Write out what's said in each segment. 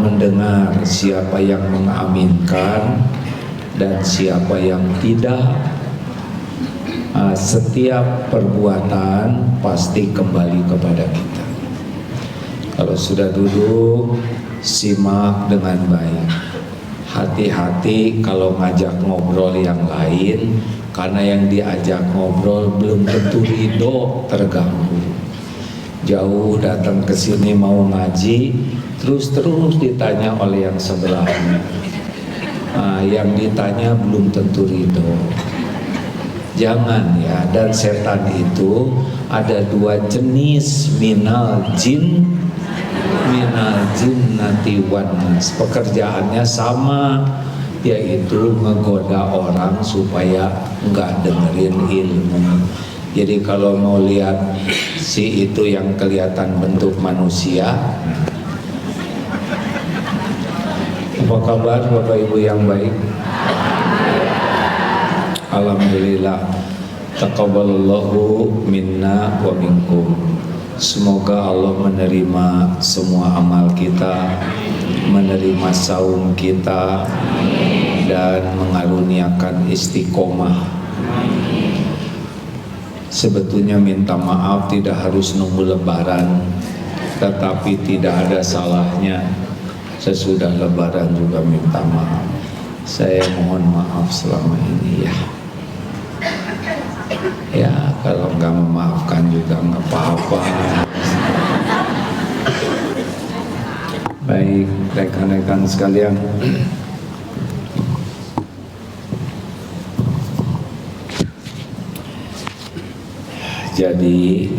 mendengar, siapa yang mengaminkan, dan siapa yang tidak. Setiap perbuatan pasti kembali kepada kita. Kalau sudah duduk, simak dengan baik. Hati-hati kalau ngajak ngobrol yang lain, karena yang diajak ngobrol belum tentu ridho, terganggu. Jauh datang ke sini mau ngaji, terus ditanya oleh yang sebelahnya. Yang ditanya belum tentu ridho. Jangan ya. Dan setan itu ada dua jenis, minal jinnati wan nas. Pekerjaannya sama, yaitu menggoda orang supaya enggak dengerin ilmu. Jadi kalau mau lihat si itu yang kelihatan bentuk manusia, apa kabar Bapak Ibu yang baik? Alhamdulillah. Taqabbalallahu minna wa minkum. Semoga Allah menerima semua amal kita, menerima saum kita, dan mengaruniakan istiqomah. Sebetulnya minta maaf tidak harus nunggu lebaran, tetapi tidak ada salahnya sesudah lebaran juga minta maaf. Saya mohon maaf selama ini ya. Ya kalau nggak memaafkan juga nggak apa-apa. Baik rekan-rekan sekalian, jadi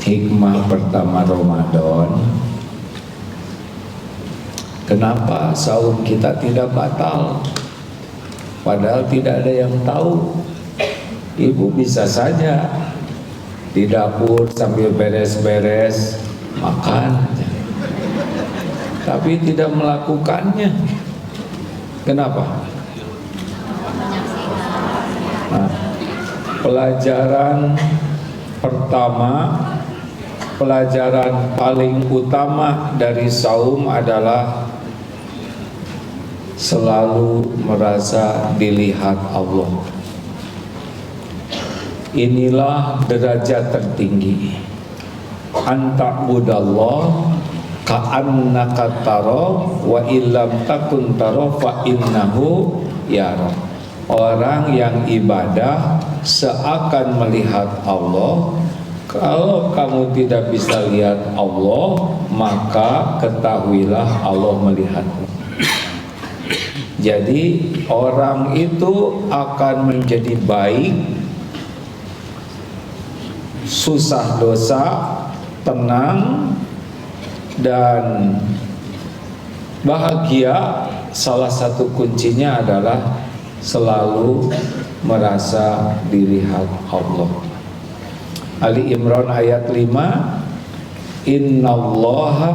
hikmah pertama Ramadan, kenapa saum kita tidak batal? Padahal tidak ada yang tahu. Ibu bisa saja di dapur sambil beres-beres makan, tapi tidak melakukannya. Kenapa? Pelajaran pertama, pelajaran paling utama dari saum adalah selalu merasa dilihat Allah. Inilah derajat tertinggi. Anta'budallah ka'annaka tara wa illam takun tara fa innahu yara. Orang yang ibadah seakan melihat Allah. Kalau kamu tidak bisa lihat Allah, maka ketahuilah Allah melihatmu. Jadi orang itu akan menjadi baik, susah dosa, tenang, dan bahagia. Salah satu kuncinya adalah selalu merasa dilihat Allah. Ali Imran ayat 5, Innallaha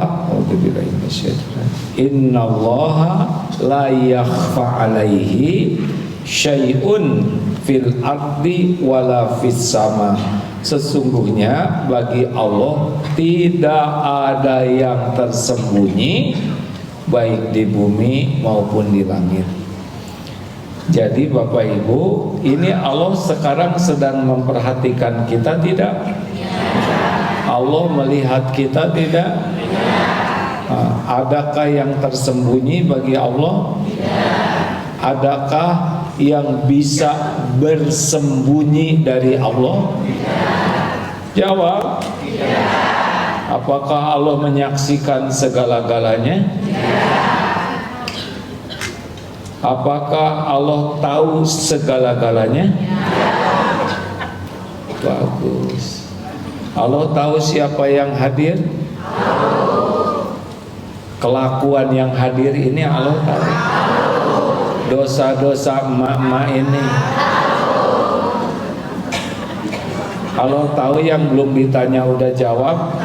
la yakhfa alaihi syai'un fil ardi wala fis sama. Sesungguhnya bagi Allah tidak ada yang tersembunyi, baik di bumi maupun di langit. Jadi Bapak Ibu, ini Allah sekarang sedang memperhatikan kita tidak? Allah melihat kita tidak? Adakah yang tersembunyi bagi Allah? Adakah yang bisa bersembunyi dari Allah? Jawab. Apakah Allah menyaksikan segala-galanya? Apakah Allah tahu segala-galanya? Bagus. Allah tahu siapa yang hadir? Kelakuan yang hadir ini Allah tahu. Dosa-dosa emak-emak ini Allah tahu. Yang belum ditanya udah jawab.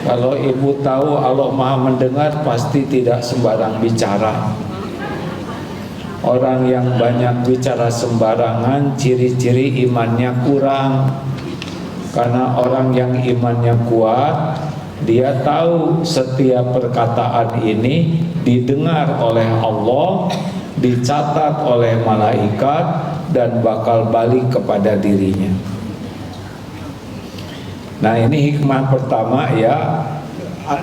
Kalau ibu tahu Allah Maha mendengar, pasti tidak sembarang bicara. Orang yang banyak bicara sembarangan, ciri-ciri imannya kurang. Karena orang yang imannya kuat, dia tahu setiap perkataan ini didengar oleh Allah, dicatat oleh malaikat, dan bakal balik kepada dirinya. Nah, ini hikmah pertama ya,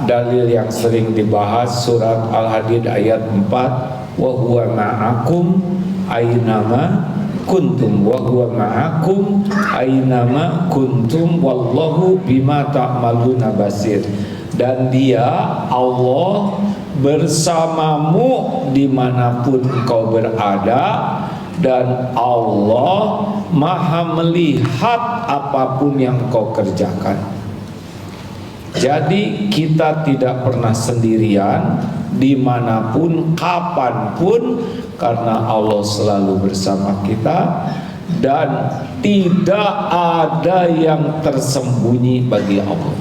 dalil yang sering dibahas surat Al-Hadid ayat 4, wa huwa ma'akum aynama kuntum, wa huwa ma'akum aynama kuntum wallahu bima ta'maluna basir. Dan dia, Allah, bersamamu dimanapun kau berada, dan Allah maha melihat apapun yang kau kerjakan. Jadi kita tidak pernah sendirian, dimanapun, kapanpun, karena Allah selalu bersama kita, dan tidak ada yang tersembunyi bagi Allah.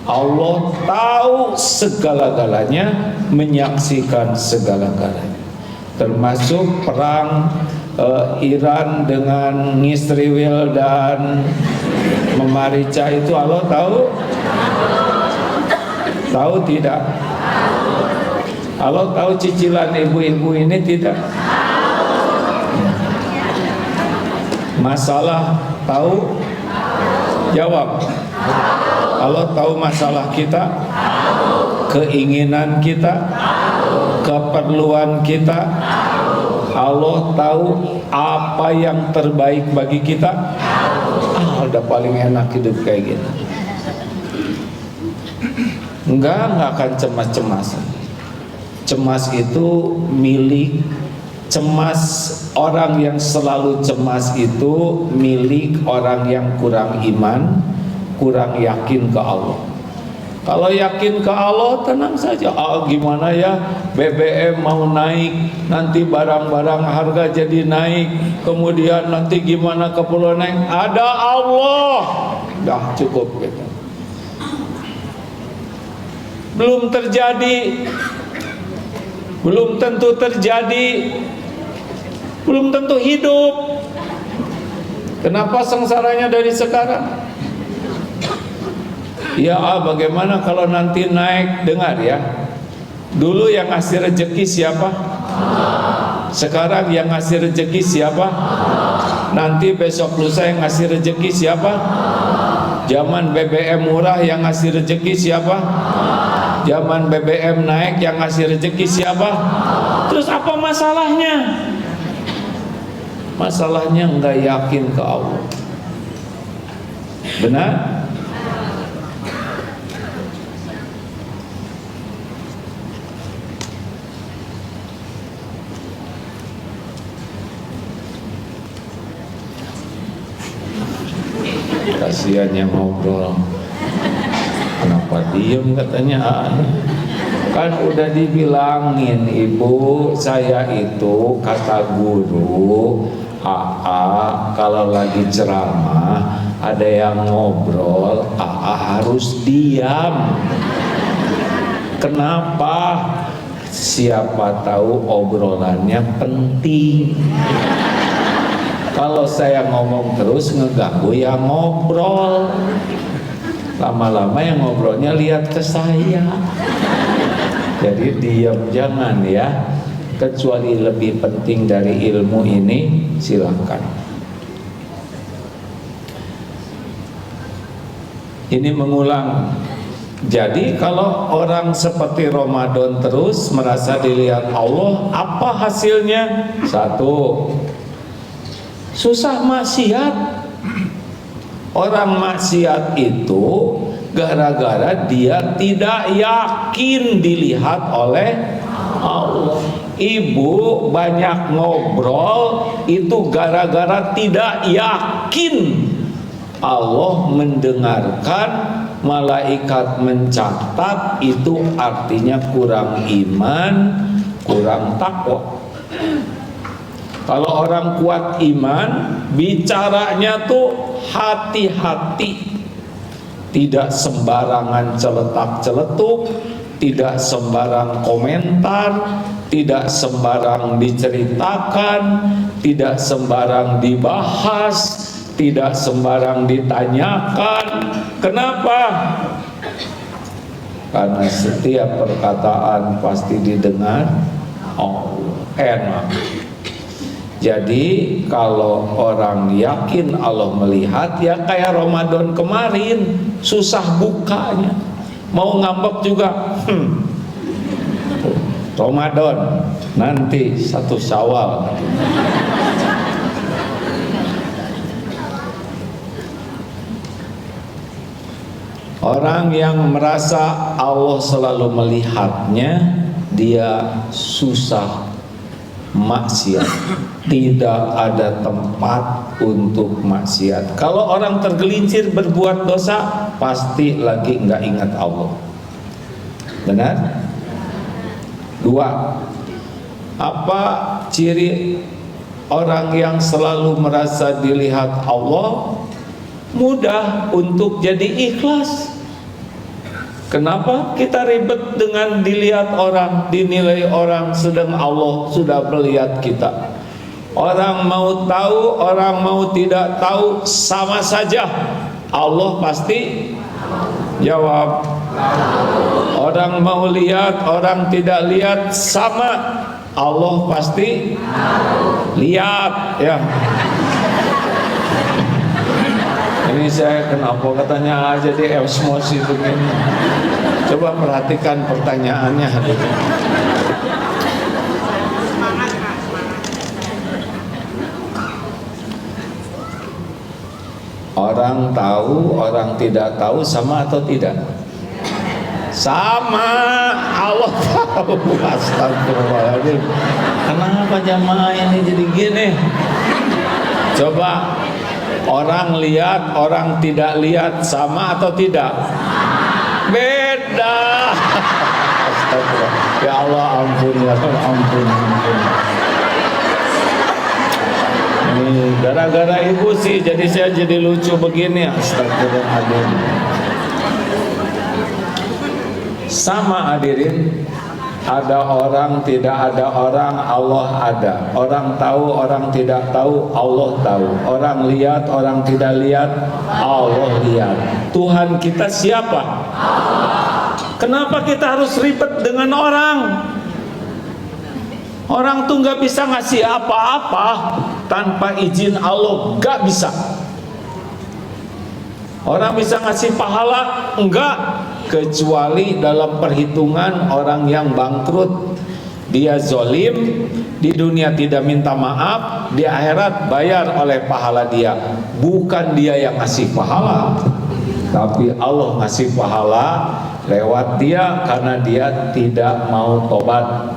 Allah tahu segala-galanya, menyaksikan segala-galanya, termasuk perang Iran dengan Israel dan memarica itu Allah tahu? Tahu tidak? Allah tahu cicilan ibu-ibu ini tidak? Masalah tahu? Jawab. Allah tahu masalah kita? Keinginan kita? Keperluan kita? Allah tahu apa yang terbaik bagi kita. Udah paling enak hidup kayak gini. Enggak akan cemas-cemasan. Cemas itu milik, cemas orang yang selalu cemas itu milik orang yang kurang iman, kurang yakin ke Allah. Kalau yakin ke Allah, tenang saja. Gimana ya, BBM mau naik, nanti barang-barang harga jadi naik, kemudian nanti gimana keperluan naik, ada Allah. Dah cukup gitu. Belum terjadi, belum tentu terjadi, belum tentu hidup. Kenapa sengsaranya dari sekarang? Ya, bagaimana kalau nanti naik? Dengar ya, dulu yang ngasih rezeki siapa? Sekarang yang ngasih rezeki siapa? Nanti besok lusa yang ngasih rezeki siapa? Zaman BBM murah yang ngasih rezeki siapa? Zaman BBM naik yang ngasih rezeki siapa? Terus apa masalahnya? Masalahnya enggak yakin ke Allah. Benar? Kasihan yang ngobrol. Kenapa diem katanya? Kan udah dibilangin ibu, saya itu kata guru kalau lagi ceramah ada yang ngobrol, harus diam. Kenapa? Siapa tahu obrolannya penting. Kalau saya ngomong terus ngeganggu yang ngobrol. Lama-lama yang ngobrolnya lihat ke saya. Jadi diam jangan ya. Kecuali lebih penting dari ilmu ini, silakan. Ini mengulang. Jadi kalau orang seperti Ramadan terus merasa dilihat Allah, apa hasilnya? Satu, susah maksiat. Orang maksiat itu gara-gara dia tidak yakin dilihat oleh Allah. Ibu banyak ngobrol itu gara-gara tidak yakin Allah mendengarkan, malaikat mencatat, itu artinya kurang iman, kurang takwa. Kalau orang kuat iman, bicaranya tuh hati-hati, tidak sembarangan celetak-celetuk, tidak sembarang komentar, tidak sembarang diceritakan, tidak sembarang dibahas, tidak sembarang ditanyakan. Kenapa? Karena setiap perkataan pasti didengar Allah. Enak. Jadi kalau orang yakin Allah melihat, ya kayak Ramadan kemarin, susah bukanya, mau ngambek juga. Ramadan nanti 1 Syawal. Orang yang merasa Allah selalu melihatnya, dia susah maksiat, tidak ada tempat untuk maksiat. Kalau orang tergelincir berbuat dosa, pasti lagi nggak ingat Allah. Benar? 2. Apa ciri orang yang selalu merasa dilihat Allah? Mudah untuk jadi ikhlas. Kenapa kita ribet dengan dilihat orang, dinilai orang, sedang Allah sudah melihat kita? Orang mau tahu, orang mau tidak tahu, sama saja. Allah pasti jawab. Orang mau lihat, orang tidak lihat, sama. Allah pasti lihat, ya. Ini saya kenapa katanya aja di emosi begini. Coba perhatikan pertanyaannya. Orang tahu, orang tidak tahu, sama atau tidak? Sama. Allah tahu. Astagfirullahaladzim. Kenapa jamaah ini jadi gini? Coba, orang lihat, orang tidak lihat, sama atau tidak? Beda. Astagfirullah. Ya Allah, ampun, ya Allah, ampun. Ini gara-gara ibu sih, jadi saya jadi lucu begini. Astagfirullahaladzim. Sama hadirin. Ada orang, tidak ada orang, Allah ada. Orang tahu, orang tidak tahu, Allah tahu. Orang lihat, orang tidak lihat, Allah lihat. Tuhan kita siapa? Allah. Kenapa kita harus ribet dengan orang? Orang tuh gak bisa ngasih apa-apa tanpa izin Allah, gak bisa. Orang bisa ngasih pahala? Enggak. Kecuali dalam perhitungan orang yang bangkrut. Dia zolim, di dunia tidak minta maaf, di akhirat bayar oleh pahala dia. Bukan dia yang ngasih pahala, tapi Allah ngasih pahala lewat dia karena dia tidak mau tobat.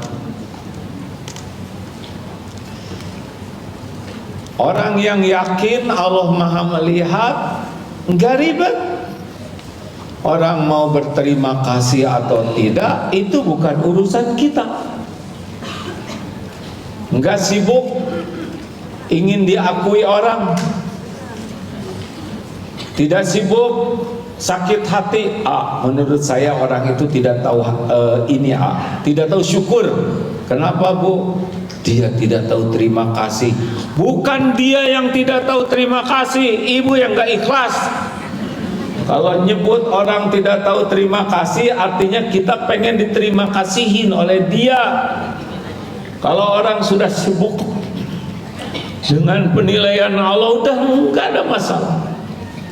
Orang yang yakin Allah Maha melihat, enggak ribet. Orang mau berterima kasih atau tidak, itu bukan urusan kita. Enggak sibuk ingin diakui orang, tidak sibuk sakit hati. Menurut saya orang itu tidak tahu tidak tahu syukur. Kenapa, Bu? Dia tidak tahu terima kasih. Bukan dia yang tidak tahu terima kasih, ibu yang enggak ikhlas. Kalau nyebut orang tidak tahu terima kasih, artinya kita pengen diterima kasihin oleh dia. Kalau orang sudah sibuk dengan penilaian Allah, udah nggak ada masalah,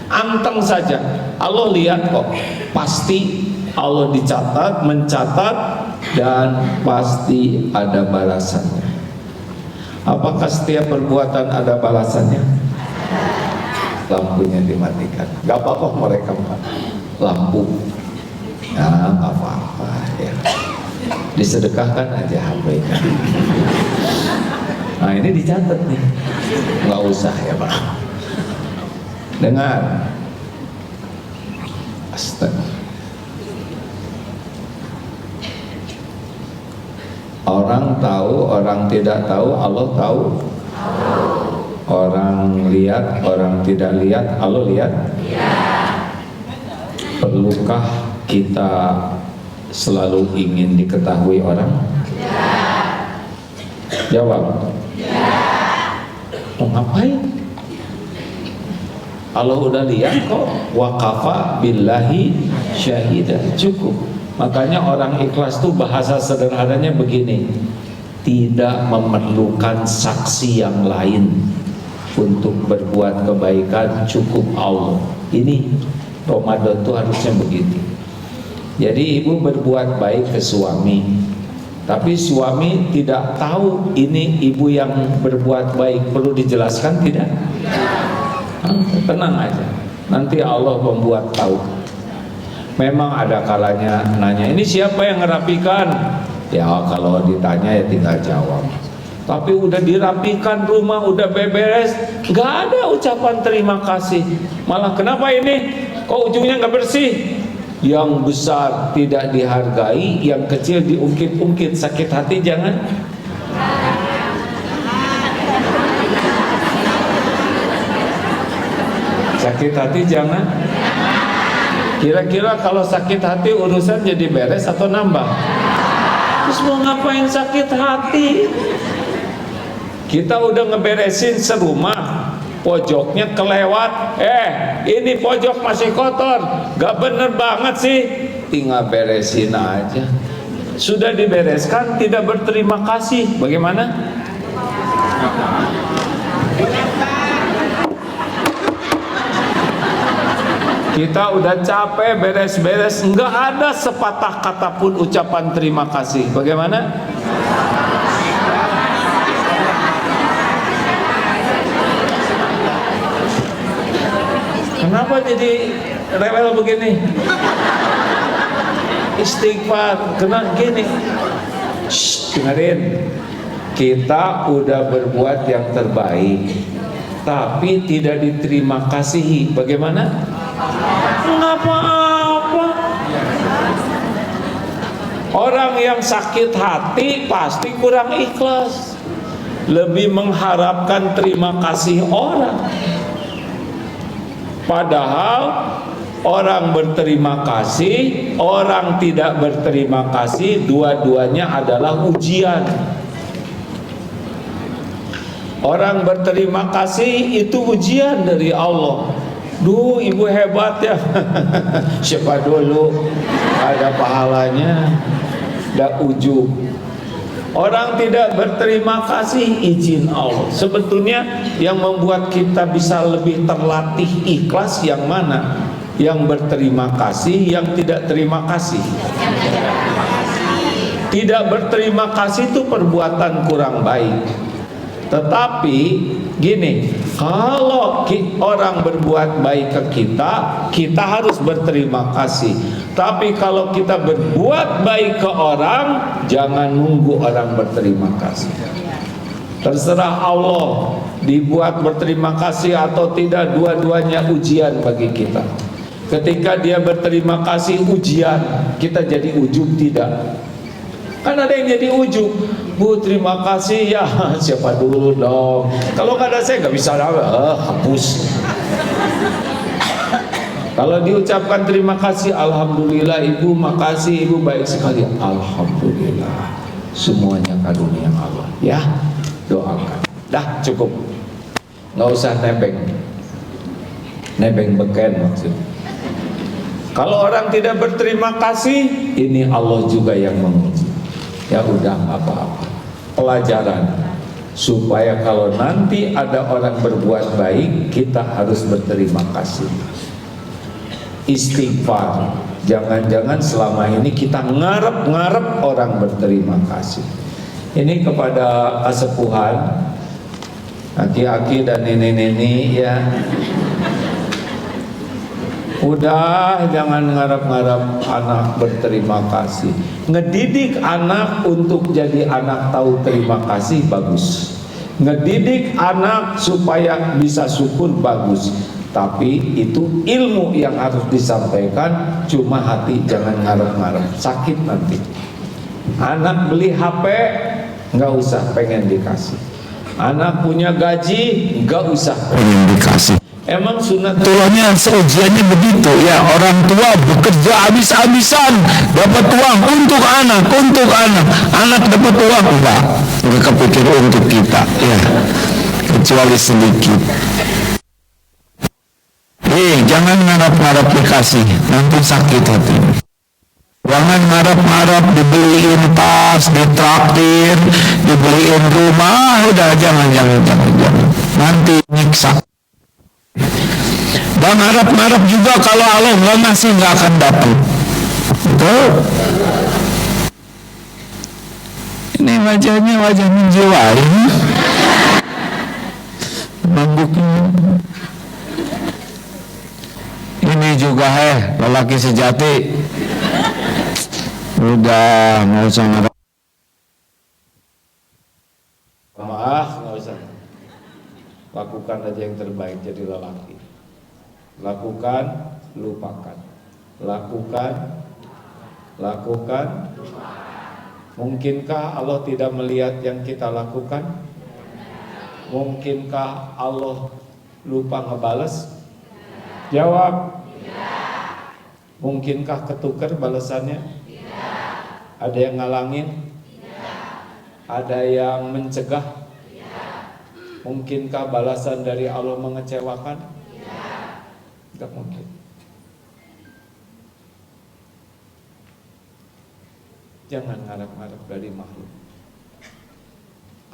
anteng saja. Allah lihat kok, pasti Allah dicatat, mencatat, dan pasti ada balasannya. Apakah setiap perbuatan ada balasannya? Lampunya dimatikan, gak apa-apa mereka lampu, ya gak apa-apa ya, disedekahkan aja HP-nya. Nah ini dicatat nih, nggak usah ya Pak. Dengar, astaga, orang tahu, orang tidak tahu, Allah tahu. Orang lihat, orang tidak lihat, Allah lihat. Perlukah kita selalu ingin diketahui orang? Jawab. Mau ngapain? Allah udah lihat kok, waqafa billahi syahida, cukup. Makanya orang ikhlas tuh bahasa sederhananya begini, tidak memerlukan saksi yang lain untuk berbuat kebaikan, cukup Allah. Ini Ramadan tuh harusnya begitu. Jadi ibu berbuat baik ke suami, tapi suami tidak tahu ini ibu yang berbuat baik, perlu dijelaskan tidak? Tenang aja, nanti Allah membuat tahu. Memang ada kalanya nanya, ini siapa yang ngerapikan? Ya kalau ditanya ya tinggal jawab. Tapi udah dirapikan rumah, udah beberes, nggak ada ucapan terima kasih. Malah kenapa ini? Kok ujungnya nggak bersih? Yang besar tidak dihargai, yang kecil diungkit-ungkit. Sakit hati jangan. Sakit hati jangan. Kira-kira kalau sakit hati urusan jadi beres atau nambah? Terus mau ngapain sakit hati? Kita udah ngeberesin serumah, pojoknya kelewat. Ini pojok masih kotor, gak bener banget sih. Tinggal beresin aja. Sudah dibereskan, tidak berterima kasih. Bagaimana? Kita udah capek beres-beres, nggak ada sepatah kata pun ucapan terima kasih. Bagaimana? Kenapa jadi rewel begini? Istighfar, kena gini. Shh, dengerin. Kita udah berbuat yang terbaik, tapi tidak diterima kasihi. Bagaimana? Nggak apa-apa. Orang yang sakit hati pasti kurang ikhlas, lebih mengharapkan terima kasih orang. Padahal orang berterima kasih, orang tidak berterima kasih, dua-duanya adalah ujian. Orang berterima kasih itu ujian dari Allah. Duh, ibu hebat ya. Siapa dulu ada pahalanya, ada ujub. Orang tidak berterima kasih, izin Allah. Sebetulnya yang membuat kita bisa lebih terlatih ikhlas yang mana? Yang berterima kasih, yang tidak terima kasih. Tidak berterima kasih itu perbuatan kurang baik. Tetapi gini, kalau orang berbuat baik ke kita, kita harus berterima kasih. Tapi kalau kita berbuat baik ke orang, jangan nunggu orang berterima kasih. Terserah Allah, dibuat berterima kasih atau tidak, dua-duanya ujian bagi kita. Ketika dia berterima kasih, ujian, kita jadi ujub tidak. Kan ada yang jadi ujub, Bu terima kasih ya, siapa dulu dong. Kalau nggak ada saya nggak bisa, hapus. Kalau diucapkan terima kasih, alhamdulillah ibu, makasih ibu baik sekali, alhamdulillah, semuanya karunia Allah. Ya, doakan. Dah cukup, nggak usah nebeng beken maksudnya. Kalau orang tidak berterima kasih, ini Allah juga yang menguji. Ya udah apa-apa, pelajaran supaya kalau nanti ada orang berbuat baik, kita harus berterima kasih. Istighfar, jangan-jangan selama ini kita ngarep-ngarep orang berterima kasih. Ini kepada kesepuhan, aki-aki dan nenek-nenek ya. Udah jangan ngarap-ngarap anak berterima kasih. Ngedidik anak untuk jadi anak tahu terima kasih bagus. Ngedidik anak supaya bisa syukur bagus. Tapi itu ilmu yang harus disampaikan, cuma hati jangan ngarap-ngarap, sakit nanti. Anak beli HP nggak usah pengen dikasih. Anak punya gaji nggak usah pengen dikasih. Emang sunatulahnya seujiannya begitu ya, orang tua bekerja habis-habisan dapat uang untuk anak dapat uang enggak kepikir untuk kita ya, kecuali sedikit. Jangan ngarap-ngarap dikasih, nanti sakit hati. Jangan ngarap-ngarap dibeliin tas, ditraktir, dibeliin rumah, udah jangan. Nanti nyiksa. Dan ngarap-ngarap juga kalau Allah nggak ngasih nggak akan dapat. Betul? Ini wajahnya wajah menjiwai. Membuknya. Ini juga lelaki sejati. Udah nggak usah ngarap. Maaf, nggak usah. Lakukan aja yang terbaik jadi lelaki. Lakukan, lupakan. Lakukan. Mungkinkah Allah tidak melihat yang kita lakukan? Mungkinkah Allah lupa ngebales? Jawab. Mungkinkah ketukar balasannya? Ada yang ngalangin? Ada yang mencegah? Mungkinkah balasan dari Allah mengecewakan? Tidak mungkin. Jangan ngarap-ngarap dari makhluk.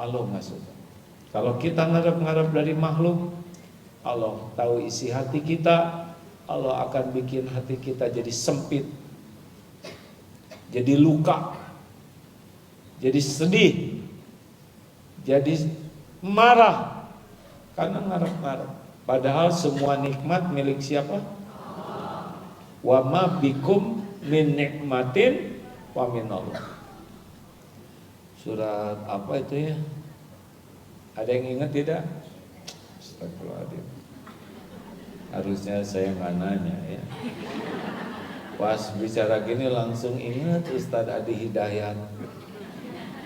Allah nggak suka. Kalau kita ngarap-ngarap dari makhluk, Allah tahu isi hati kita. Allah akan bikin hati kita jadi sempit, jadi luka, jadi sedih, jadi marah karena ngarap-ngarap. Padahal semua nikmat milik siapa? Wa ma bikum min nikmatin wa minallah. Surat apa itu ya? Ada yang ingat tidak? Astagfirullahaladzim. Harusnya saya nggak nanya ya. Pas bicara gini langsung ingat Ustadz Adi Hidayat.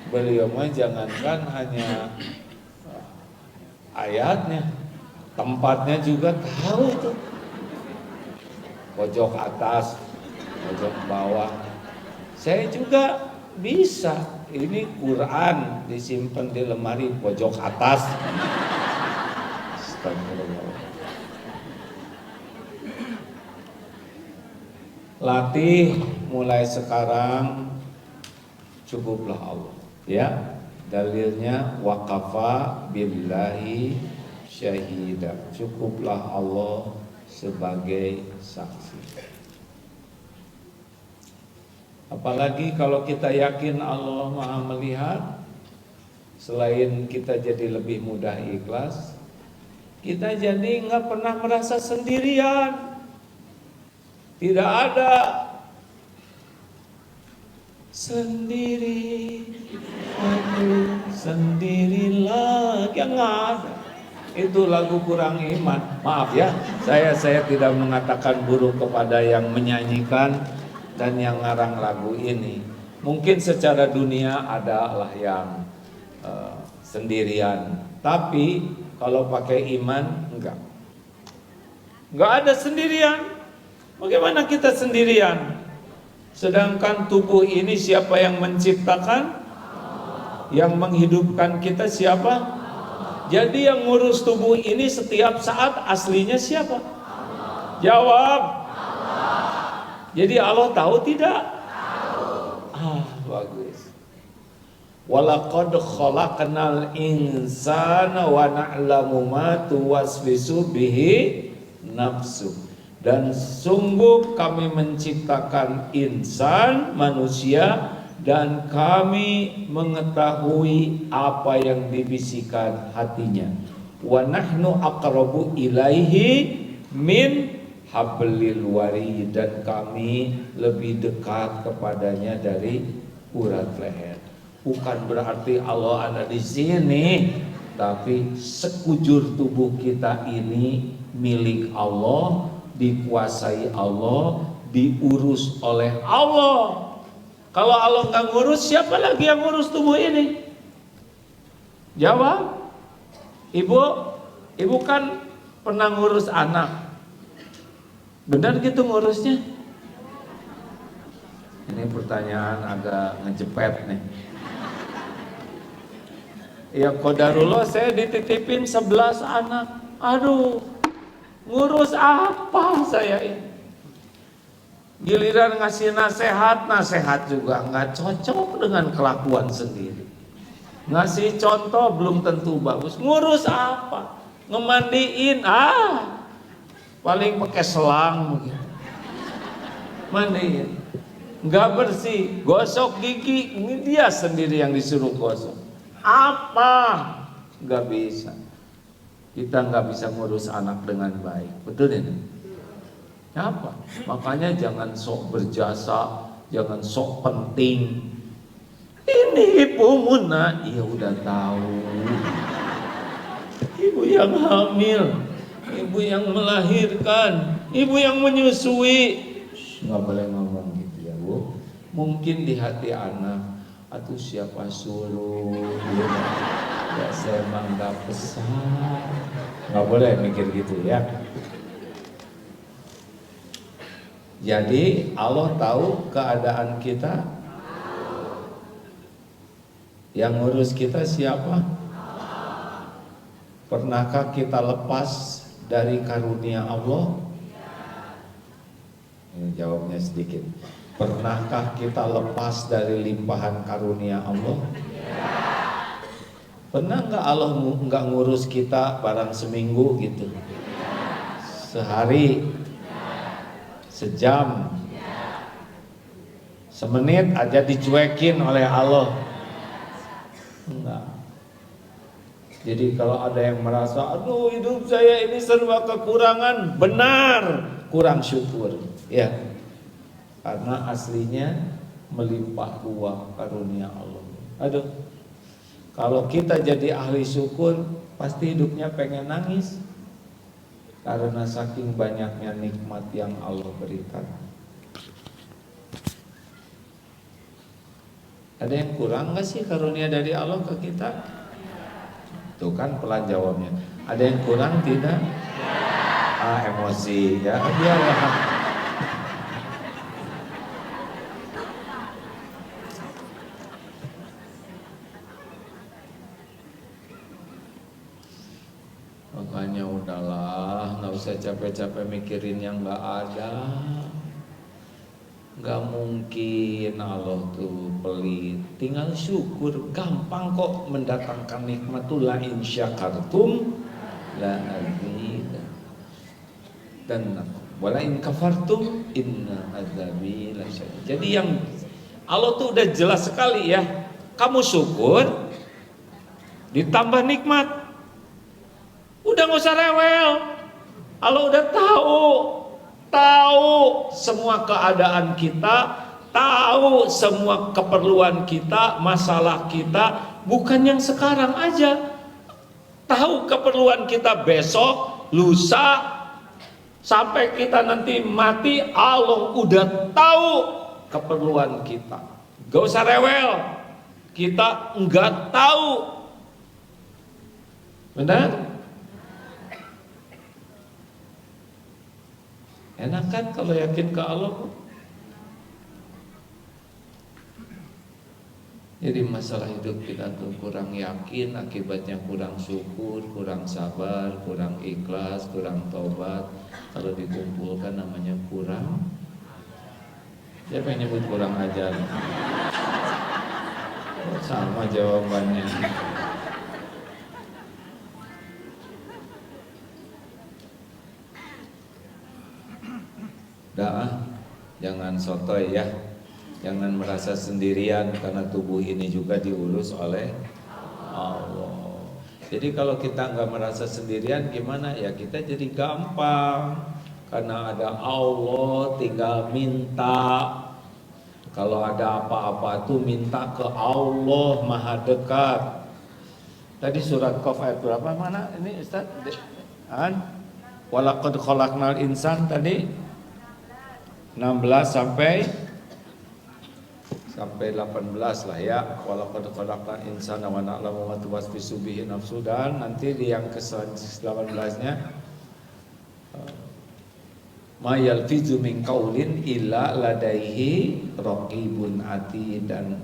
Beliau mah jangankan hanya ayatnya, tempatnya juga tahu itu. Pojok atas, pojok bawah. Saya juga bisa. Ini Quran disimpan di lemari pojok atas. Astagfirullah. Latih mulai sekarang, cukuplah Allah. Ya, dalilnya waqafa billahi syahida. Cukuplah Allah sebagai saksi. Apalagi kalau kita yakin Allah Maha melihat, selain kita jadi lebih mudah ikhlas, kita jadi nggak pernah merasa sendirian. Tidak ada sendiri, aku sendirilah, yang nggak ada. Itu lagu kurang iman. Maaf ya, saya tidak mengatakan buruk kepada yang menyanyikan dan yang ngarang lagu ini. Mungkin secara dunia adalah yang sendirian, tapi kalau pakai iman enggak ada sendirian. Bagaimana kita sendirian? Sedangkan tubuh ini siapa yang menciptakan? Yang menghidupkan kita siapa? Jadi yang ngurus tubuh ini setiap saat aslinya siapa? Jawab. Jadi Allah tahu tidak? Bagus. Walaqad khalaqnal insana wa na'lamu ma tuwaswisu bihi nafsu. Dan sungguh kami menciptakan insan, manusia, dan kami mengetahui apa yang dibisikkan hatinya. Wa nahnu aqrabu ilaihi min hablil warid, dan kami lebih dekat kepadanya dari urat leher. Bukan berarti Allah ada di sini, tapi sekujur tubuh kita ini milik Allah, dikuasai Allah, diurus oleh Allah. Kalau Allah nggak ngurus, siapa lagi yang ngurus tubuh ini? Jawab. Ibu kan pernah ngurus anak. Benar gitu ngurusnya? Ini pertanyaan agak ngejepet nih. Ya qadarullah saya dititipin 11 anak. Aduh, Ngurus apa saya ini? Giliran ngasih nasihat juga nggak cocok dengan kelakuan sendiri. Ngasih contoh belum tentu bagus. Ngurus apa? Ngemandiin, paling pakai selang begitu. Mandiin, nggak bersih, gosok gigi, ini dia sendiri yang disuruh gosok. Apa? Nggak bisa. Kita nggak bisa ngurus anak dengan baik, betul ini? Apa? Makanya jangan sok berjasa, jangan sok penting. Ini Ibu Muna, iya udah tahu. Ibu yang hamil, ibu yang melahirkan, ibu yang menyusui. Nggak boleh ngomong gitu ya Bu. Mungkin di hati anak, atuh siapa suruh? Ya saya emang nggak pesan. Nggak boleh mikir gitu ya. Jadi Allah tahu keadaan kita. Yang ngurus kita siapa? Pernahkah kita lepas dari karunia Allah? Ini jawabnya sedikit. Pernahkah kita lepas dari limpahan karunia Allah? Pernah nggak Allah nggak ngurus kita barang seminggu gitu? Sehari? Sejam, semenit aja dicuekin oleh Allah? Enggak. Jadi kalau ada yang merasa, aduh hidup saya ini serba kekurangan, benar, kurang syukur, ya. Karena aslinya melimpah ruah karunia Allah. Aduh, kalau kita jadi ahli syukur, pasti hidupnya pengen nangis. Karena saking banyaknya nikmat yang Allah berikan. Ada yang kurang nggak sih karunia dari Allah ke kita? Tuh kan pelan jawabnya. Ada yang kurang tidak? Emosi ya. Biarlah. Makanya udahlah, nggak usah capek-capek mikirin yang nggak ada. Nggak mungkin Allah tuh pelit. Tinggal syukur, gampang kok mendatangkan nikmat tuh. La in syakartum la azidannakum dan wala in kafartum inna azabi lasyadid. Jadi yang Allah tuh udah jelas sekali ya. Kamu syukur ditambah nikmat. Udah nggak usah rewel. Allah udah tahu semua keadaan kita, tahu semua keperluan kita, masalah kita, bukan yang sekarang aja. Tahu keperluan kita besok, lusa, sampai kita nanti mati, Allah udah tahu keperluan kita. Gak usah rewel. Kita enggak tahu. Benar? Enak kan kalau yakin ke Allah? Jadi masalah hidup kita tuh kurang yakin, akibatnya kurang syukur, kurang sabar, kurang ikhlas, kurang tobat. Kalau dikumpulkan namanya kurang. Siapa yang nyebut kurang ajar? Sama jawabannya. Jangan sotoy ya. Jangan merasa sendirian karena tubuh ini juga diurus oleh Allah. Jadi kalau kita nggak merasa sendirian gimana ya, kita jadi gampang. Karena ada Allah, tinggal minta. Kalau ada apa-apa tuh minta ke Allah, Maha Dekat. Tadi surat Qaf ayat berapa mana ini Ustaz? Walaqad khalaqnal insan tadi 16 sampai 18 lah ya. Walaqad khalaqnal insana wa na'lamu ma tuwaswisu bihi nafsu. Dan nanti di yang ke-18-nya ma yalfizu min qaulin illa ladaihi raqibun atid. Dan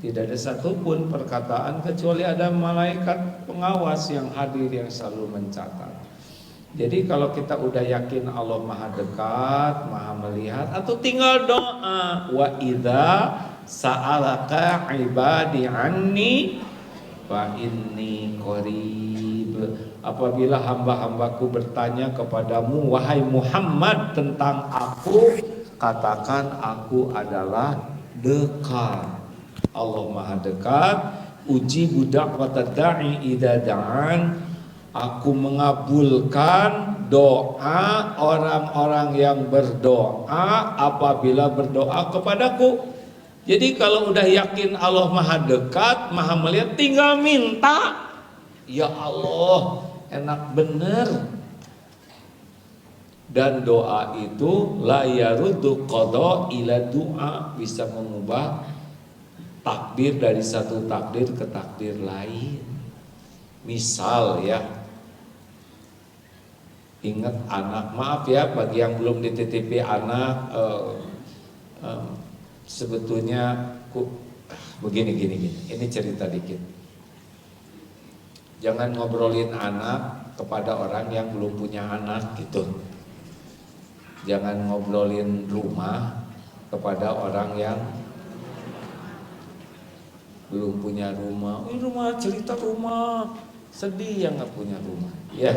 tidak ada satupun perkataan kecuali ada malaikat pengawas yang hadir yang selalu mencatat. Jadi kalau kita udah yakin Allah maha dekat, maha melihat, atau tinggal doa, wa idza sa'alaka ibadi anni fa inni qarib. Apabila hamba-hambaku bertanya kepadamu wahai Muhammad tentang aku, katakan aku adalah dekat. Allah maha dekat. Ujibu da'watad da'i idza da'an. Aku mengabulkan doa orang-orang yang berdoa apabila berdoa kepadaku. Jadi kalau udah yakin Allah maha dekat, maha melihat, tinggal minta. Ya Allah, enak bener. Dan doa itu la yaruddu qada ila du'a, bisa mengubah takdir dari satu takdir ke takdir lain. Misal ya, ingat anak, maaf ya bagi yang belum dititipi anak, sebetulnya begini, ini cerita dikit. Jangan ngobrolin anak kepada orang yang belum punya anak gitu. Jangan ngobrolin rumah kepada orang yang belum punya rumah. Rumah, cerita rumah, sedih yang nggak punya rumah. Ya,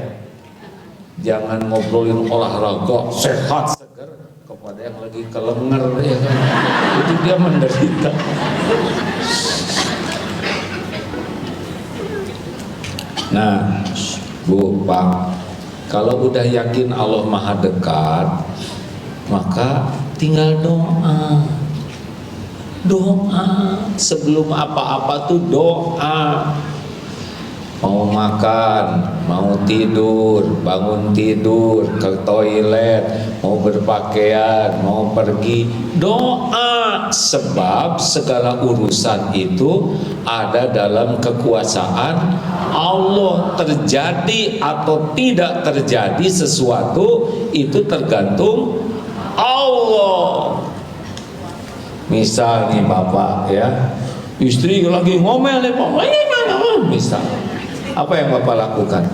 jangan ngobrolin olahraga sehat seger kepada yang lagi kelenger, ya kan? Itu dia menderita. Nah, Bu, Pak, kalau udah yakin Allah maha dekat, maka tinggal doa. Doa sebelum apa-apa tuh doa. Mau makan, mau tidur, bangun tidur, ke toilet, mau berpakaian, mau pergi, doa. Sebab segala urusan itu ada dalam kekuasaan Allah. Terjadi atau tidak terjadi sesuatu itu tergantung Allah. Misal nih Bapak ya, istri lagi ngomel nih Pak, misal apa yang Bapak lakukan?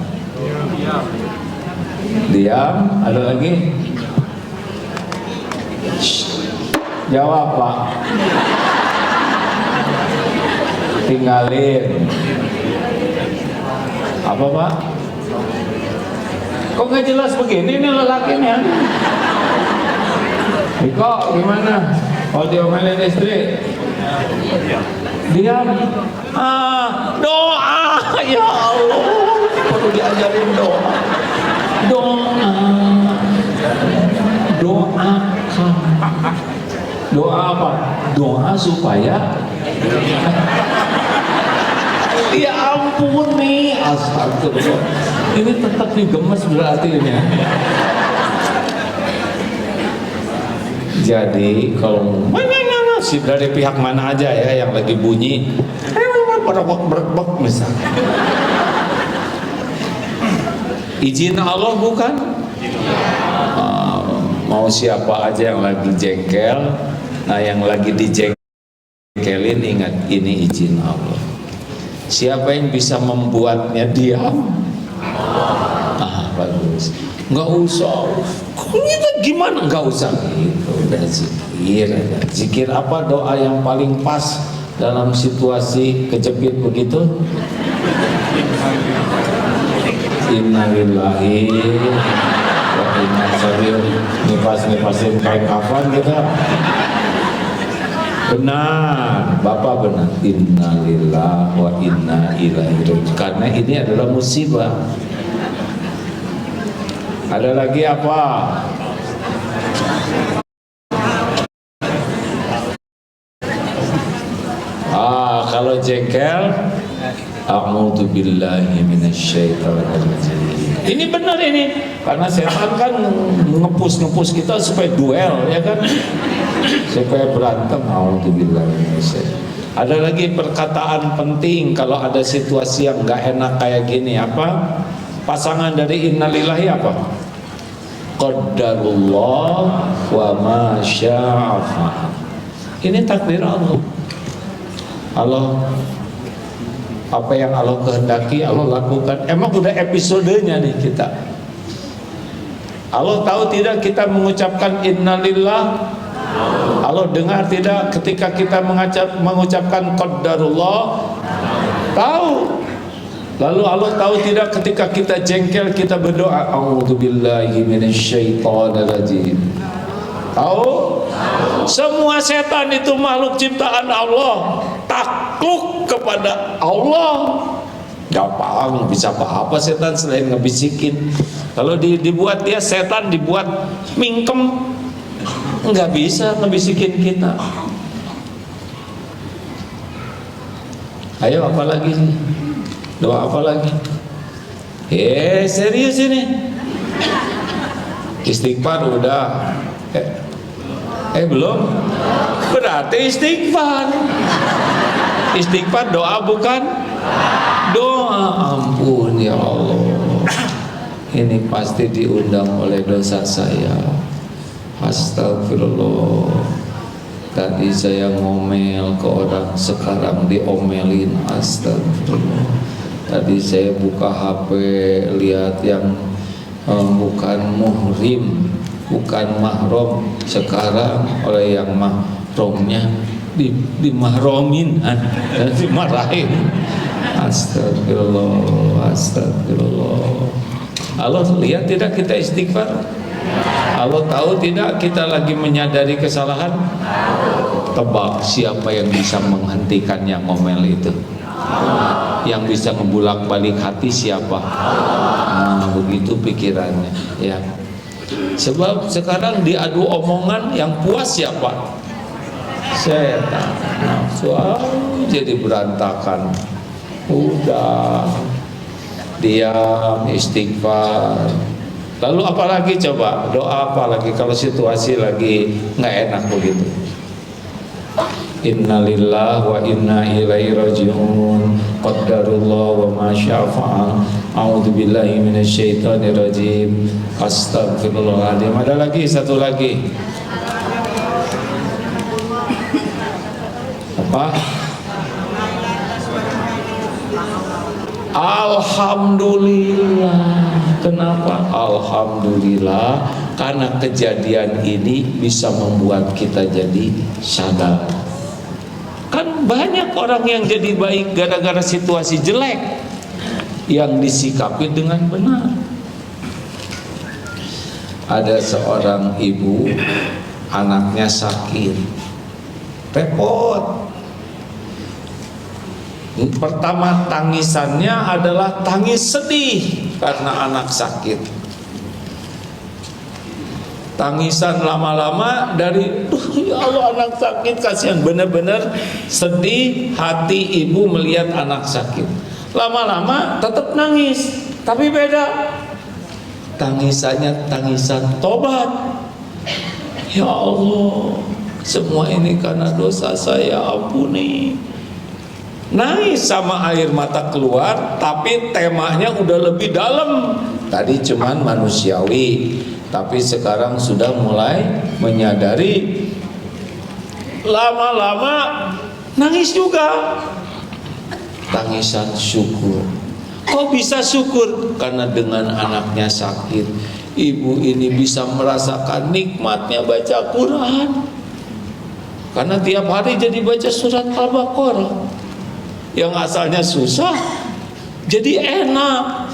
Diam. Ada lagi? Jawab Pak. Tinggalin. Apa Pak? Kok nggak jelas begini nih lelakinya? Iko gimana? Kalau diomelin istri? Diam. Doa. Ya Allah, perlu diajarin doa. Doakan. Doa apa? Doa supaya ya ampun nih, astagfirullah. Ini tetap digemes berarti ini. Jadi kalau dari pihak mana aja ya yang lagi bunyi berbek misalnya, izin Allah bukan? Mau siapa aja yang lagi jengkel, nah yang lagi dijengkelin ingat ini izin Allah. Siapa yang bisa membuatnya diam? Bagus. Nggak usah. Kita gimana? Nggak usah gitu. Udah zikir aja. Zikir apa? Doa yang paling pas dalam situasi kejepit begitu. Innalillahi wa inna ilaihi nipasin kain kafan kita. Benar, Bapak benar. Innalillahi wa inna ilaihi raji'un. Karena ini adalah musibah. Ada lagi apa? Kalau jengkel, a'udzu billahi minasyaitonir rajim. Ini benar ini, karena setan kan ngepus kita supaya duel, ya kan? Supaya berantem. A'udzu billahi minasyaitonir. Ada lagi perkataan penting kalau ada situasi yang nggak enak kayak gini, apa? Pasangan dari innalillahi apa? Qadarullah wa ma syaa fa'al. Ini takdir Allah. Allah, apa yang Allah kehendaki Allah lakukan. Emang udah episodenya nih kita. Allah tahu tidak kita mengucapkan innalillah? Allah dengar tidak ketika kita mengucapkan qadarullah? Tahu. Lalu Allah tahu tidak ketika kita jengkel kita berdoa a'udzubillahi minasyaitonirrajim? Tahu? Semua setan itu makhluk ciptaan Allah, takluk kepada Allah. Gampang, bisa apa setan selain ngebisikin. Kalau dibuat dia setan, dibuat mingkem, nggak bisa ngebisikin kita. Ayo apa lagi sih? Doa apa lagi? Serius ini? Istighfar udah. Belum? Berarti istighfar. Istighfar doa bukan? Doa. Ampun ya Allah, ini pasti diundang oleh dosa saya. Astagfirullah. Tadi saya ngomel ke orang, sekarang diomelin. Astagfirullah. Tadi saya buka HP, lihat yang bukan muhrim, bukan mahram, sekarang oleh yang mahromnya dimahromin dan dimarahin. Astagfirullah, astagfirullah. Allah lihat tidak kita istighfar? Allah tahu tidak kita lagi menyadari kesalahan? Tebak siapa yang bisa menghentikan yang ngomel itu? Yang bisa ngebulak-balik hati siapa? Nah, begitu pikirannya ya. Sebab sekarang diadu omongan yang puas siapa? Setan. Nafsu jadi berantakan. Udah diam, istighfar. Lalu apa lagi coba? Doa apa lagi kalau situasi lagi nggak enak begitu? Innalillahi wa inna ilaihi raji'un. Qadarullah wa ma syaa fa'al. A'udzubillahi minasyaitonirrajim. Astagfirullahaladzim. Ada lagi satu lagi. Apa? Alhamdulillah. Kenapa? Alhamdulillah, karena kejadian ini bisa membuat kita jadi sadar. Kan banyak orang yang jadi baik gara-gara situasi jelek yang disikapi dengan benar. Ada seorang ibu, anaknya sakit, repot. Pertama tangisannya adalah tangis sedih karena anak sakit. Tangisan lama-lama dari ya Allah anak sakit, kasihan, benar-benar sedih hati ibu melihat anak sakit. Lama-lama tetap nangis, tapi beda. Tangisannya tangisan tobat. Ya Allah, semua ini karena dosa saya, ampuni. Nangis sama air mata keluar, tapi temanya udah lebih dalam. Tadi cuman manusiawi, tapi sekarang sudah mulai menyadari. Lama-lama nangis juga. Tangisan syukur. Kok bisa syukur? Karena dengan anaknya sakit, ibu ini bisa merasakan nikmatnya baca Quran. Karena tiap hari jadi baca surat Al-Baqarah. Yang asalnya susah jadi enak.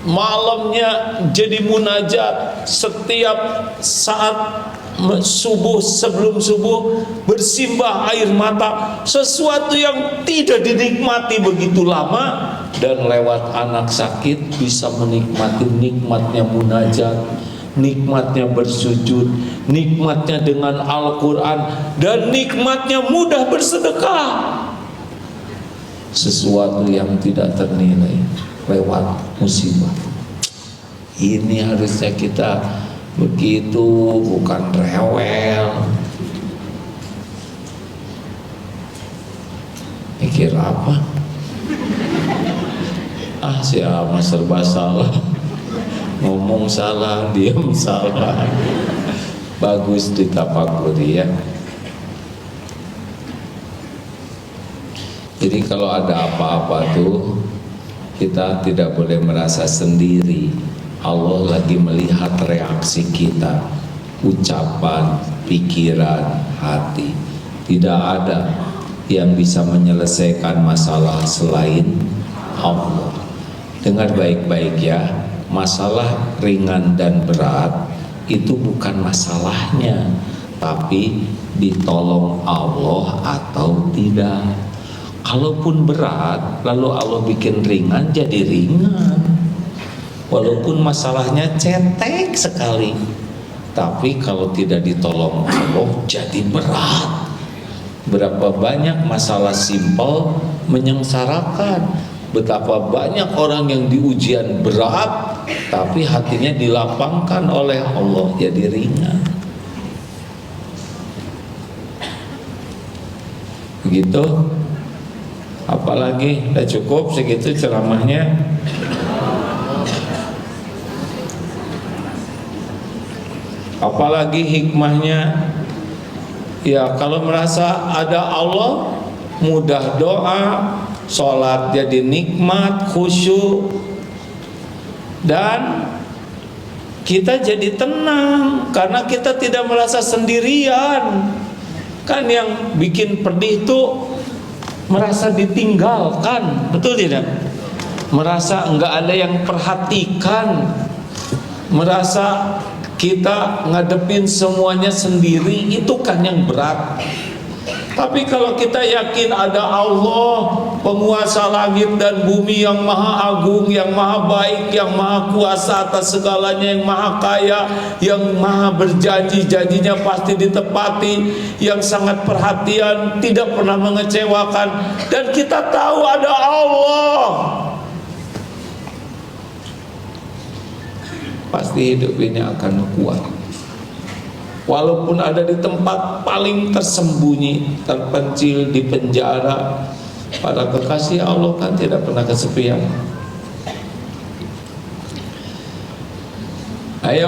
Malamnya jadi munajat setiap saat subuh, sebelum subuh bersimbah air mata, sesuatu yang tidak dinikmati begitu lama. Dan lewat anak sakit bisa menikmati nikmatnya munajat, nikmatnya bersujud, nikmatnya dengan Al-Quran, dan nikmatnya mudah bersedekah. Sesuatu yang tidak ternilai lewat musibah. Ini harusnya kita begitu, bukan rewel. Mikir apa? Siapa serba salah, ngomong salah, diam salah. Bagus ditafakuri ya. Jadi kalau ada apa-apa tuh kita tidak boleh merasa sendiri. Allah lagi melihat reaksi kita, ucapan, pikiran, hati. Tidak ada yang bisa menyelesaikan masalah selain Allah. Dengar baik-baik ya, masalah ringan dan berat itu bukan masalahnya, tapi ditolong Allah atau tidak. Kalaupun berat, lalu Allah bikin ringan, jadi ringan. Walaupun masalahnya cetek sekali, tapi kalau tidak ditolong Allah, jadi berat. Berapa banyak masalah simpel menyengsarakan. Betapa banyak orang yang di ujian berat, tapi hatinya dilapangkan oleh Allah, jadi ringan. Begitu. Apalagi udah cukup segitu ceramahnya. Apalagi hikmahnya? Ya, kalau merasa ada Allah, mudah doa, sholat jadi nikmat, khusyuk, dan kita jadi tenang karena kita tidak merasa sendirian. Kan yang bikin pedih itu merasa ditinggalkan, betul tidak? Merasa enggak ada yang perhatikan, merasa kita ngadepin semuanya sendiri, itu kan yang berat. Tapi kalau kita yakin ada Allah, penguasa langit dan bumi yang maha agung, yang maha baik, yang maha kuasa atas segalanya, yang maha kaya, yang maha berjanji, janjinya pasti ditepati, yang sangat perhatian, tidak pernah mengecewakan, dan kita tahu ada Allah, pasti hidup ini akan kuat. Walaupun ada di tempat paling tersembunyi, terpencil, di penjara, para kekasih Allah kan tidak pernah kesepian. Ayo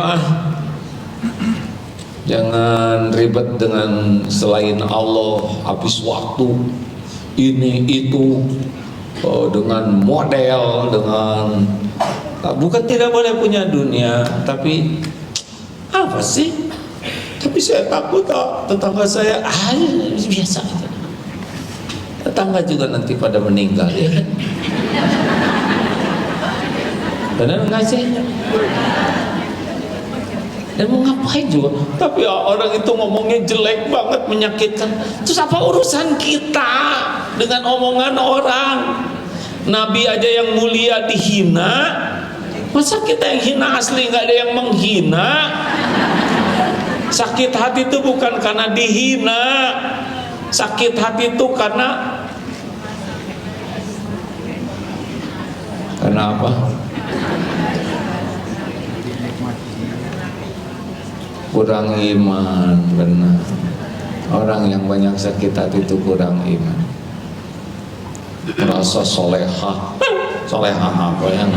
jangan ribet dengan selain Allah, habis waktu ini itu dengan model, dengan bukan tidak boleh punya dunia, tapi apa sih? Tapi saya takut, tetangga saya biasa aja. Tetangga juga nanti pada meninggal, ya kan? Benar nggak sih? Dan mau ngapain juga? Tapi orang itu ngomongnya jelek banget, menyakitkan. Terus apa urusan kita dengan omongan orang? Nabi aja yang mulia dihina, masa kita yang hina asli nggak ada yang menghina? Sakit hati itu bukan karena dihina, sakit hati itu karena apa? Kurang iman, benar. Orang yang banyak sakit hati itu kurang iman. Merasa soleha apa yang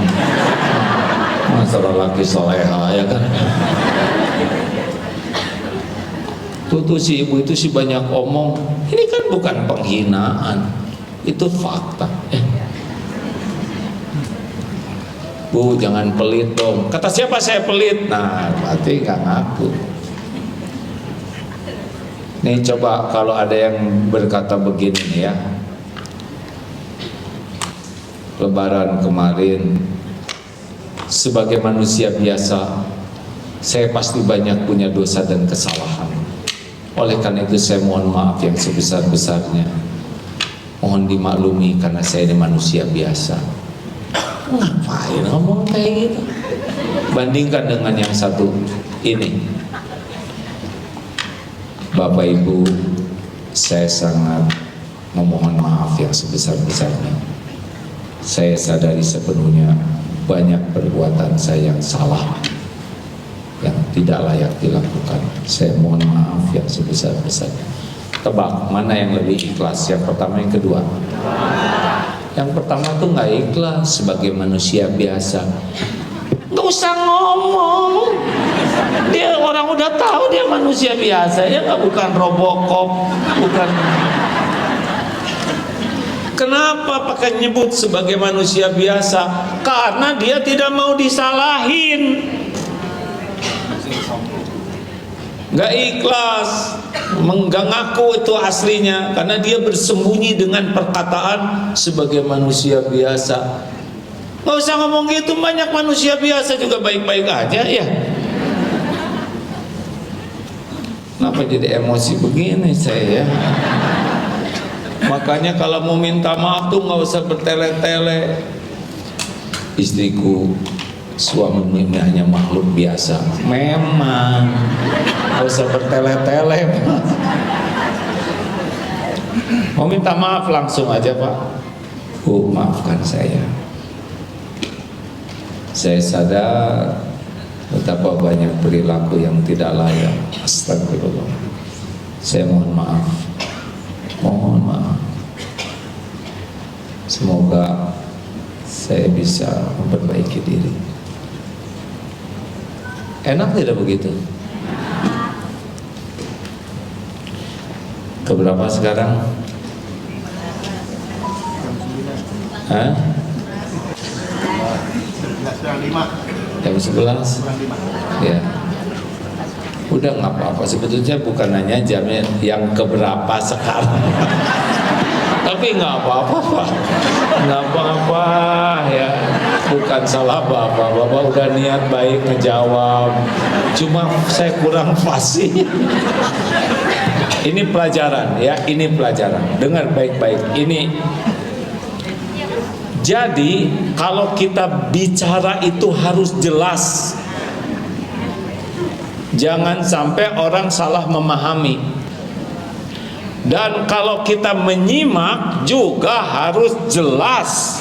masalah laki soleha, ya kan? Tuh si ibu itu si banyak omong. Ini kan bukan penghinaan, itu fakta. Bu, jangan pelit dong. Kata siapa saya pelit? Nah, berarti gak ngaku. Nih coba kalau ada yang berkata begini nih ya, Lebaran kemarin, sebagai manusia biasa, saya pasti banyak punya dosa dan kesalahan. Oleh karena itu saya mohon maaf yang sebesar-besarnya. Mohon dimaklumi karena saya ini manusia biasa. Ngapain ngomong kayak gitu? Bandingkan dengan yang satu ini. Bapak Ibu, saya sangat memohon maaf yang sebesar-besarnya. Saya sadari sepenuhnya banyak perbuatan saya yang salah, yang tidak layak dilakukan. Saya mohon maaf yang sebesar-besarnya. Tebak mana yang lebih ikhlas, yang pertama yang kedua? Yang pertama tuh nggak ikhlas sebagai manusia biasa. Nggak usah ngomong, dia orang udah tahu dia manusia biasa, ya nggak, bukan Robocop, bukan. Kenapa pakai nyebut sebagai manusia biasa? Karena dia tidak mau disalahin, nggak ikhlas, nggak ngaku itu aslinya, karena dia bersembunyi dengan perkataan sebagai manusia biasa. Nggak usah ngomong gitu, banyak manusia biasa juga baik-baik aja ya. Kenapa jadi emosi begini saya ya? Makanya kalau mau minta maaf tuh nggak usah bertele-tele. Istriku, suaminya hanya makhluk biasa. Memang nggak usah bertele-tele. Mau minta maaf langsung aja, Pak. Bu, maafkan saya. Saya sadar betapa banyak perilaku yang tidak layak. Astagfirullah. Saya mohon maaf. Mohon maaf. Semoga saya bisa memperbaiki diri. Enak tidak begitu? Keberapa sekarang? Hah? Jam 11? Ya. Udah nggak apa-apa, sebetulnya bukan hanya jamnya yang keberapa sekarang. Tapi nggak apa-apa, Pak. Nggak apa-apa ya. Bukan salah Bapak. Bapak udah niat baik ngejawab. Cuma saya kurang fasih. Ini pelajaran ya, ini pelajaran. Dengar baik-baik. Ini jadi kalau kita bicara itu harus jelas. Jangan sampai orang salah memahami. Dan kalau kita menyimak juga harus jelas.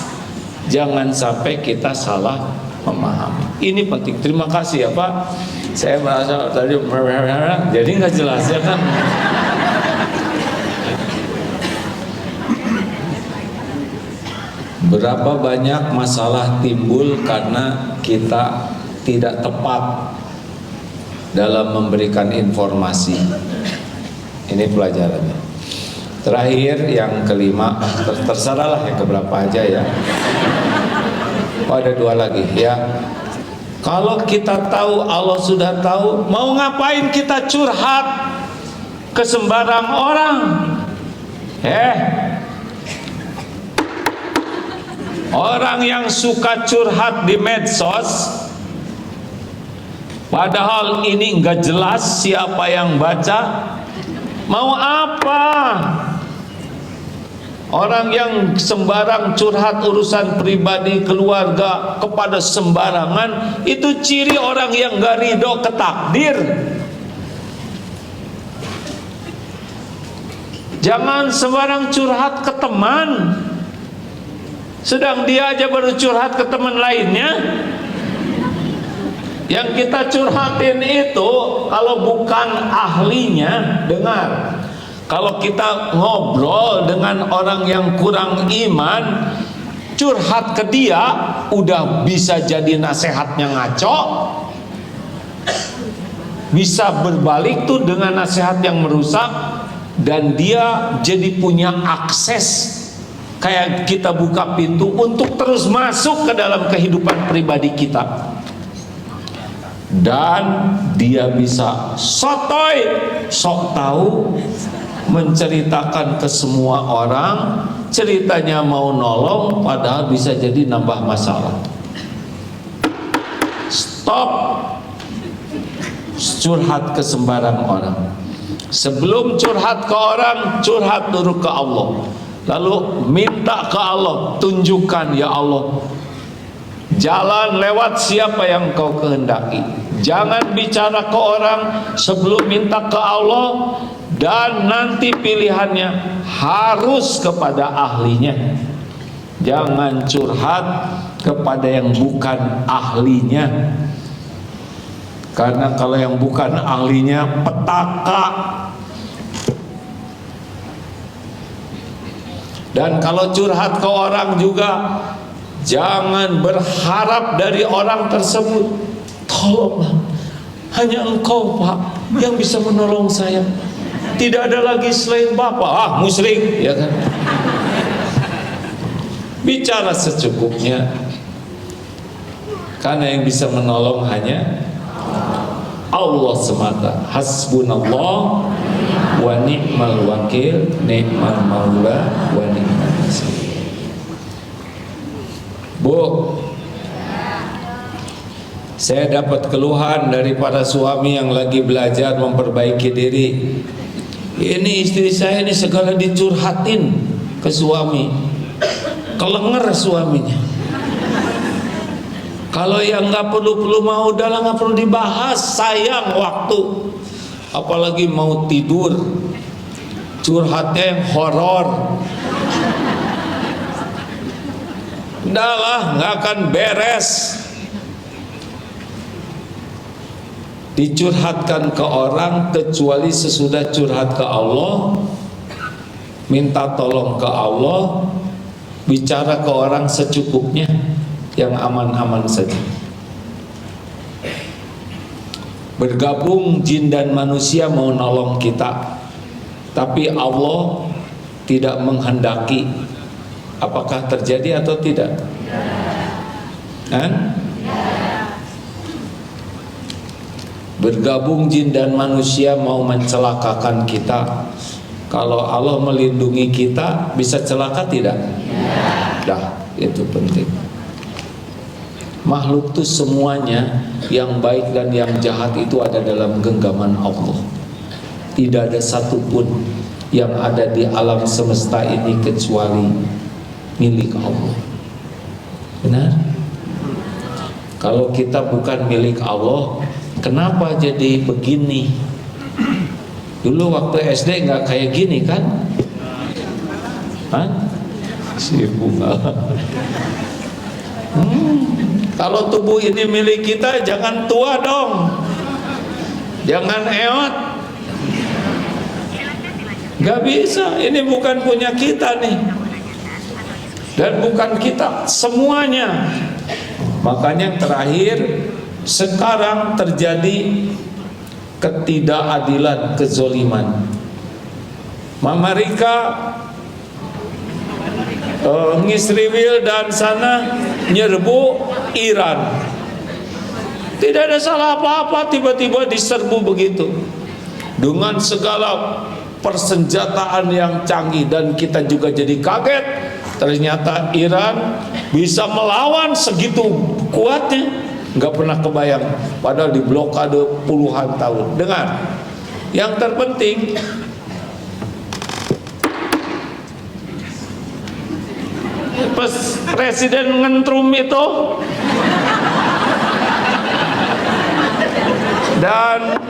Jangan sampai kita salah memahami. Ini penting. Terima kasih ya Pak. Saya merasa tadi jadi nggak jelas ya kan. Berapa banyak masalah timbul karena kita tidak tepat dalam memberikan informasi. Ini pelajarannya. Terakhir yang kelima, terserahlah yang keberapa aja ya. Oh, ada dua lagi ya. Kalau kita tahu, Allah sudah tahu, mau ngapain kita curhat ke sembarang orang? Orang yang suka curhat di medsos, padahal ini nggak jelas siapa yang baca, mau apa? Orang yang sembarang curhat urusan pribadi keluarga kepada sembarangan, itu ciri orang yang nggak ridho ke takdir. Jangan sembarang curhat ke teman, sedang dia aja baru curhat ke teman lainnya. Yang kita curhatin itu kalau bukan ahlinya, dengar. Kalau kita ngobrol dengan orang yang kurang iman, curhat ke dia, udah bisa jadi nasihatnya ngaco, bisa berbalik tuh dengan nasihat yang merusak, dan dia jadi punya akses kayak kita buka pintu untuk terus masuk ke dalam kehidupan pribadi kita. Dan dia bisa sotoy, sok tahu, menceritakan ke semua orang, ceritanya mau nolong, padahal bisa jadi nambah masalah. Stop curhat ke sembarang orang. Sebelum curhat ke orang, curhat dulu ke Allah. Lalu minta ke Allah, tunjukkan ya Allah jalan lewat siapa yang kau kehendaki. Jangan bicara ke orang sebelum minta ke Allah, dan nanti pilihannya harus kepada ahlinya. Jangan curhat kepada yang bukan ahlinya, karena kalau yang bukan ahlinya petaka. Dan kalau curhat ke orang juga, jangan berharap dari orang tersebut, tolonglah, hanya engkau Pak yang bisa menolong saya, tidak ada lagi selain Bapak. Musyrik ya kan. Bicara secukupnya, karena yang bisa menolong hanya Allah semata. Hasbunallah wa ni'mal wakil, ni'mal maula wa ni'mal nasir. Bu, saya dapat keluhan dari para suami yang lagi belajar memperbaiki diri. Ini istri saya ini segala dicurhatin ke suami, kelenger suaminya. Kalau yang nggak perlu mau, udahlah, nggak perlu dibahas, sayang waktu. Apalagi mau tidur, curhatnya yang horor. Udahlah, nggak akan beres. Dicurhatkan ke orang kecuali sesudah curhat ke Allah, minta tolong ke Allah, bicara ke orang secukupnya, yang aman-aman saja. Bergabung jin dan manusia mau nolong kita, tapi Allah tidak menghendaki. Apakah terjadi atau tidak? Bergabung jin dan manusia mau mencelakakan kita. Kalau Allah melindungi kita, bisa celaka tidak? Dah, itu penting. Makhluk itu semuanya, yang baik dan yang jahat itu ada dalam genggaman Allah. Tidak ada satupun yang ada di alam semesta ini kecuali milik Allah. Benar? Kalau kita bukan milik Allah, kenapa jadi begini? Dulu waktu SD nggak kayak gini kan? Hah? Si bunga. Kalau tubuh ini milik kita, jangan tua dong, jangan eot. Gak bisa, ini bukan punya kita nih, dan bukan kita semuanya. Makanya terakhir sekarang terjadi ketidakadilan, kezoliman. Mama Rika Ngisriwil dan sana nyerbu Iran, tidak ada salah apa-apa, tiba-tiba diserbu begitu dengan segala persenjataan yang canggih, dan kita juga jadi kaget. Ternyata Iran bisa melawan segitu kuatnya, nggak pernah kebayang, padahal di blokade puluhan tahun. Dengar, yang terpenting Presiden ngentrum itu dan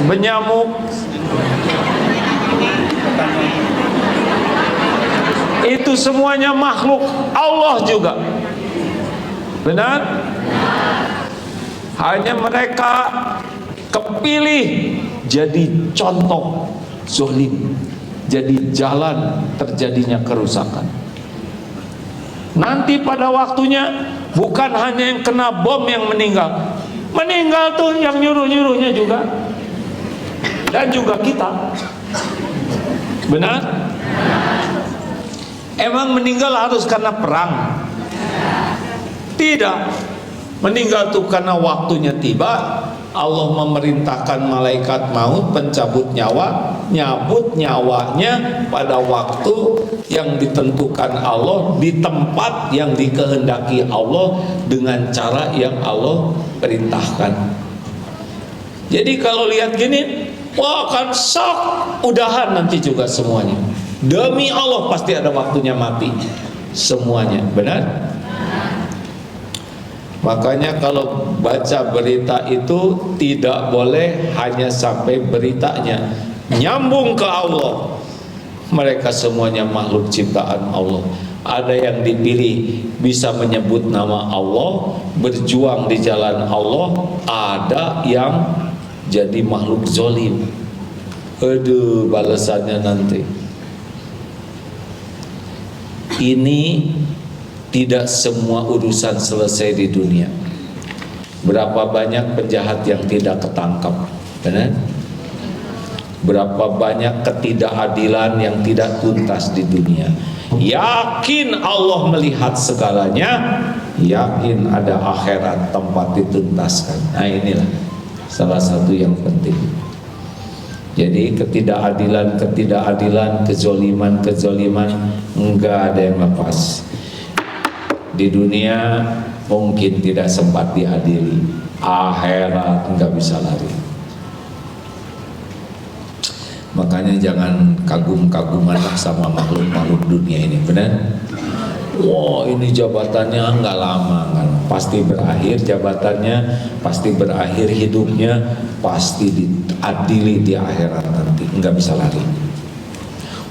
benyamuk itu semuanya makhluk Allah juga. Benar? Hanya mereka kepilih jadi contoh zalim, jadi jalan terjadinya kerusakan. Nanti pada waktunya bukan hanya yang kena bom yang meninggal tuh yang nyuruh-nyuruhnya juga, dan juga kita. Benar? Emang meninggal harus karena perang? Tidak. Meninggal tuh karena waktunya tiba. Allah memerintahkan malaikat maut pencabut nyawa, nyabut nyawanya pada waktu yang ditentukan Allah, di tempat yang dikehendaki Allah, dengan cara yang Allah perintahkan. Jadi kalau lihat gini, wah kan sok, udahan nanti juga semuanya. Demi Allah pasti ada waktunya mati semuanya. Benar? Makanya kalau baca berita itu tidak boleh hanya sampai beritanya, nyambung ke Allah. Mereka semuanya makhluk ciptaan Allah. Ada yang dipilih bisa menyebut nama Allah, berjuang di jalan Allah. Ada yang jadi makhluk zolim. Aduh, balasannya nanti. Ini tidak semua urusan selesai di dunia. Berapa banyak penjahat yang tidak ketangkap, benar? Berapa banyak ketidakadilan yang tidak tuntas di dunia. Yakin Allah melihat segalanya, yakin ada akhirat tempat dituntaskan. Nah inilah salah satu yang penting. Jadi ketidakadilan, kezoliman enggak ada yang lepas. Di dunia mungkin tidak sempat diadili, akhirat enggak bisa lari. Makanya jangan kagum-kaguman sama makhluk-makhluk dunia ini, benar? Wah, ini jabatannya nggak lama kan, pasti berakhir jabatannya, pasti berakhir hidupnya, pasti diadili di akhirat nanti, nggak bisa lari.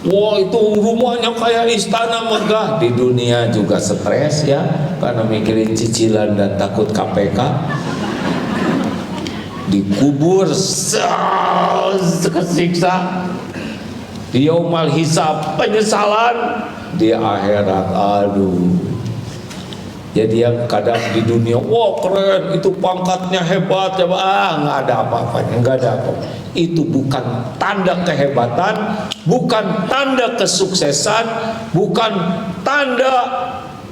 Wah, itu rumahnya kayak istana megah, di dunia juga stres ya, karena mikirin cicilan dan takut KPK. Dikubur kesiksa, di yaumal hisab penyesalan, di akhirat aduh. Jadi yang kadang di dunia wah keren, itu pangkatnya hebat ya, nggak ada apa-apanya, nggak ada apa. Itu bukan tanda kehebatan, bukan tanda kesuksesan, bukan tanda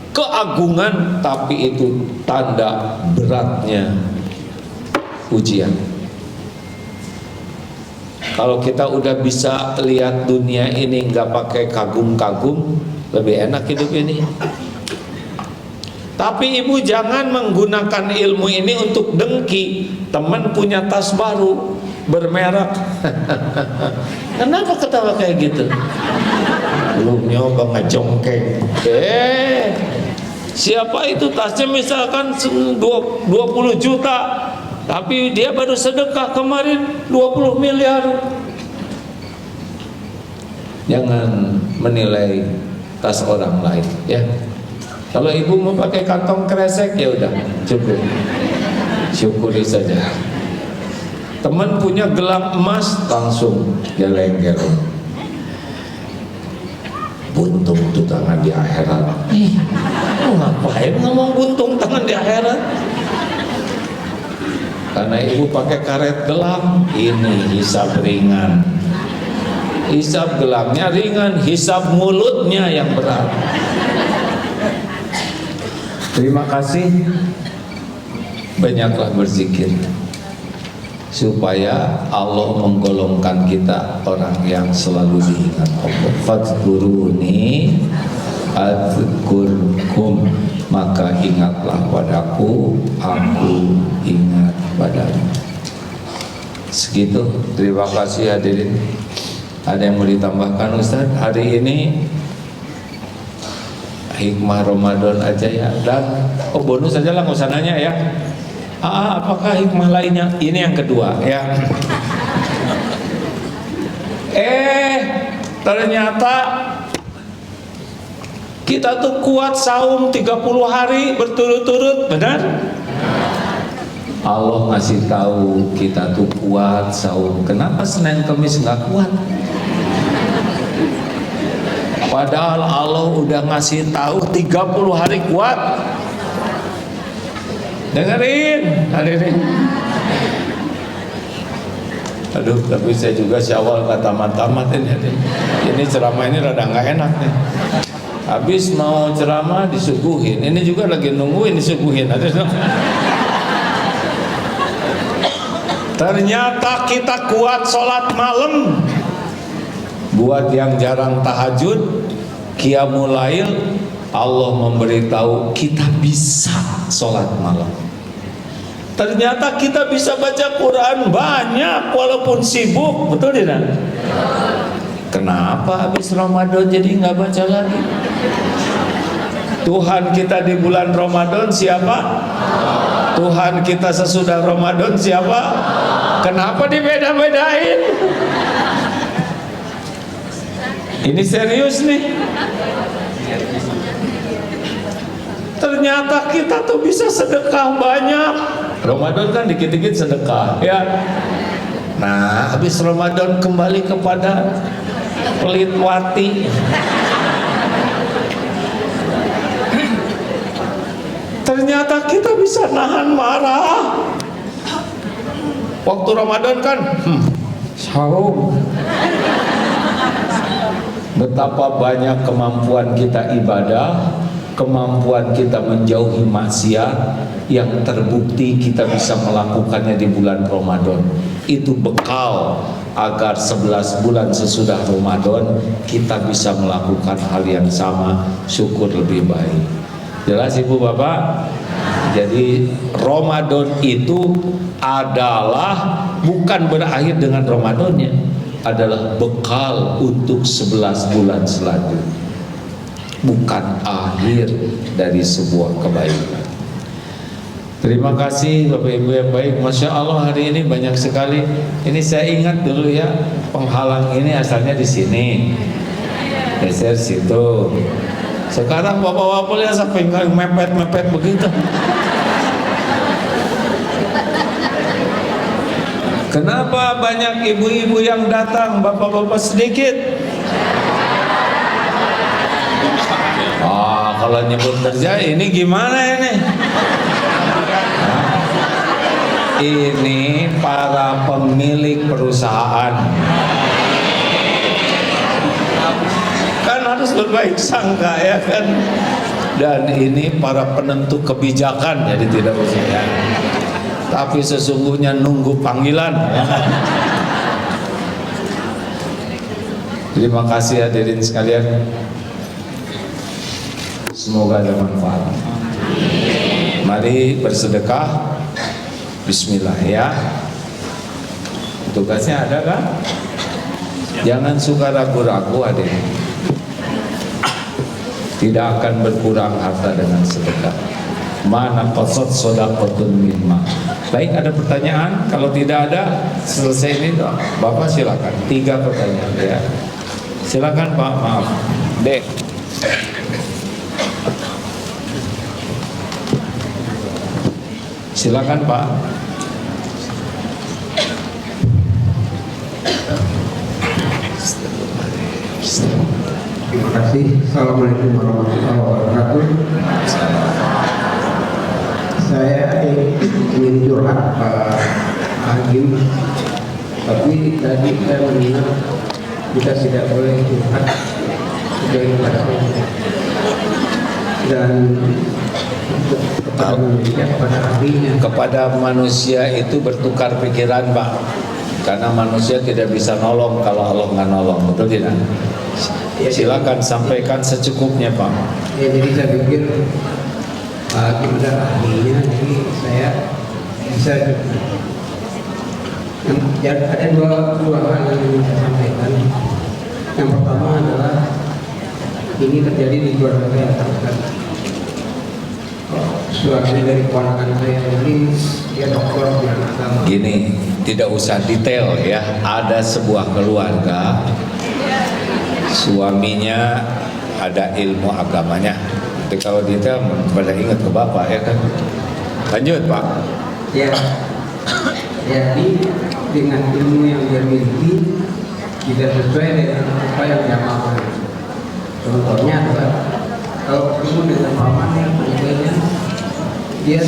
keagungan, tapi itu tanda beratnya ujian. Kalau kita udah bisa lihat dunia ini nggak pakai kagum-kagum, lebih enak hidup ini. Tapi ibu jangan menggunakan ilmu ini untuk dengki. Teman punya tas baru bermerek. Kenapa ketawa kayak gitu? Belum nyoba ngejongkeng. Siapa itu tasnya misalkan 20 juta, tapi dia baru sedekah kemarin 20 miliar. Jangan menilai tas orang lain ya. Kalau ibu mau pakai kantong kresek ya udah cukup, syukuri saja. Teman punya gelang emas langsung geleng-geleng. Buntung tuh tangan di akhirat. Ngapain ngomong buntung tangan di akhirat? Karena ibu pakai karet gelang, ini hisab ringan. Hisab gelangnya ringan, hisab mulutnya yang berat. Terima kasih. Banyaklah berzikir supaya Allah menggolongkan kita orang yang selalu diingat Allah. Fadhkuruni adzkurkum, maka ingatlah padaku, aku ingat padamu. Segitu. Terima kasih hadirin. Ada yang mau ditambahkan Ustaz? Hari ini hikmah Ramadan aja ya, dan bonus aja lah, nggak usah nanya ya. Apakah hikmah lainnya? Ini yang kedua ya. Ternyata kita tuh kuat saum 30 hari berturut-turut, benar? Allah ngasih tahu kita tuh kuat saum. Kenapa Senin Kamis nggak kuat? Padahal Allah udah ngasih tahu 30 hari kuat. Dengerin, hadirin. Aduh, tapi saya juga Syawal nggak tamat-tamat ini. Ini ceramah ini rada nggak enak nih. Habis mau ceramah disuguhin. Ini juga lagi nungguin disuguhin. Ternyata kita kuat sholat malam. Buat yang jarang tahajud, qiyamul lail, Allah memberitahu kita bisa sholat malam. Ternyata kita bisa baca Quran banyak walaupun sibuk, betul tidak? Kenapa habis Ramadan jadi nggak baca lagi? Tuhan kita di bulan Ramadan siapa? Tuhan kita sesudah Ramadan siapa? Kenapa dibeda-bedain? Ini serius nih. Ternyata kita tuh bisa sedekah banyak. Ramadan kan dikit-dikit sedekah ya. Nah, habis Ramadan kembali kepada pelitwati. Ternyata kita bisa nahan marah. Waktu Ramadan kan Saum. Betapa banyak kemampuan kita ibadah, kemampuan kita menjauhi maksiat yang terbukti kita bisa melakukannya di bulan Ramadan. Itu bekal agar 11 bulan sesudah Ramadan kita bisa melakukan hal yang sama, syukur lebih baik. Jelas Ibu Bapak? Jadi Ramadan itu adalah bukan berakhir dengan Ramadannya, adalah bekal untuk 11 bulan selanjutnya, bukan akhir dari sebuah kebaikan. Terima kasih Bapak Ibu yang baik. Masya Allah hari ini banyak sekali. Ini saya ingat dulu ya, penghalang ini asalnya di sini, geser situ. Sekarang bapak-bapak lihat sampai mepet-mepet begitu. Kenapa banyak ibu-ibu yang datang, bapak-bapak sedikit? Kalau nyebut kerja ini gimana ini? Ini para pemilik perusahaan. Kan harus berbaik sangka ya kan. Dan ini para penentu kebijakan, jadi tidak usah ya. Tapi sesungguhnya nunggu panggilan. Terima kasih hadirin sekalian. Semoga ada manfaat. Mari bersedekah. Bismillah ya. Tugasnya ada kan? Jangan suka ragu-ragu hadirin. Tidak akan berkurang harta dengan sedekah. Mana qasad shadaqatun mimma. Baik, ada pertanyaan? Kalau tidak ada, selesai ini doang. Bapak silakan. 3 pertanyaan ya. Silakan Pak, maaf. Dek. Silakan Pak. Terima kasih. Assalamualaikum warahmatullahi wabarakatuh. Saya ingin curhat Pak Hakim, tapi tadi saya mendengar kita tidak boleh curhat kepada Allah dan kepada manusia, kepada ahlinya. Kepada manusia itu bertukar pikiran Pak, karena manusia tidak bisa nolong kalau Allah nggak nolong, betul tidak? Ya, silakan sampaikan secukupnya Pak. Ya, jadi saya pikir gimana ahlinya, jadi saya bisa ada dua hal yang ingin saya sampaikan. Yang pertama adalah ini terjadi di keluarga saya. Suami dari keponakan saya ini dia dokter di agama. Gini, tidak usah detail ya. Ada sebuah keluarga, suaminya ada ilmu agamanya. Tapi kalau detail pada ingat ke Bapak ya kan. Lanjut Pak. Ya, jadi dengan ilmu yang dia miliki tidak sesuai dengan apa yang dia mau. Contohnya adalah kalau ketemu dengan pamannya, tentunya dia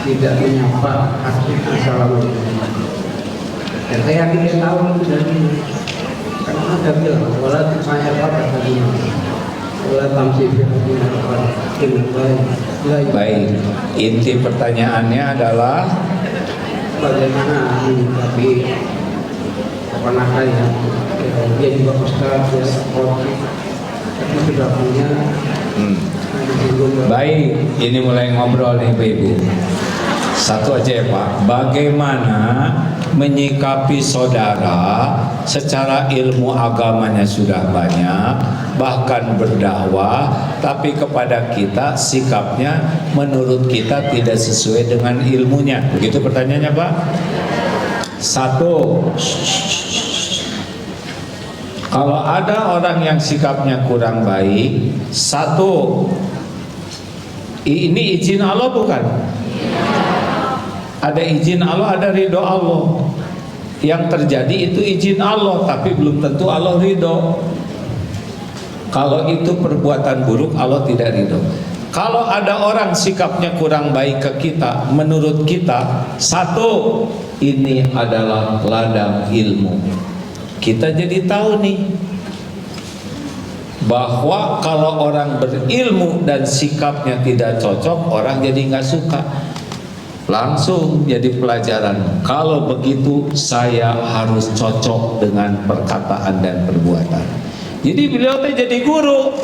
tidak menyapa hasil assalamualaikum. Dan saya yakin dia tahu itu dari karena ada bilang wala tanya apa tadi wala tamsif Baik, inti pertanyaannya adalah bagaimana menyikapi keponakan yang dia juga ustaz ya, tapi sudah punya Baik, ini mulai ngobrol nih Ibu. Satu aja ya Pak, bagaimana menyikapi saudara secara ilmu agamanya sudah banyak, bahkan berdakwah, tapi kepada kita sikapnya menurut kita tidak sesuai dengan ilmunya. Begitu pertanyaannya Pak. Satu, kalau ada orang yang sikapnya kurang baik, satu, ini izin Allah bukan? Ada izin Allah, ada ridho Allah. Yang terjadi itu izin Allah, tapi belum tentu Allah ridho. Kalau itu perbuatan buruk, Allah tidak ridho. Kalau ada orang sikapnya kurang baik ke kita, menurut kita, satu, ini adalah ladang ilmu. Kita jadi tahu nih bahwa kalau orang berilmu dan sikapnya tidak cocok, orang jadi nggak suka. Langsung jadi pelajaran. Kalau begitu saya harus cocok dengan perkataan dan perbuatan. Jadi beliau jadi guru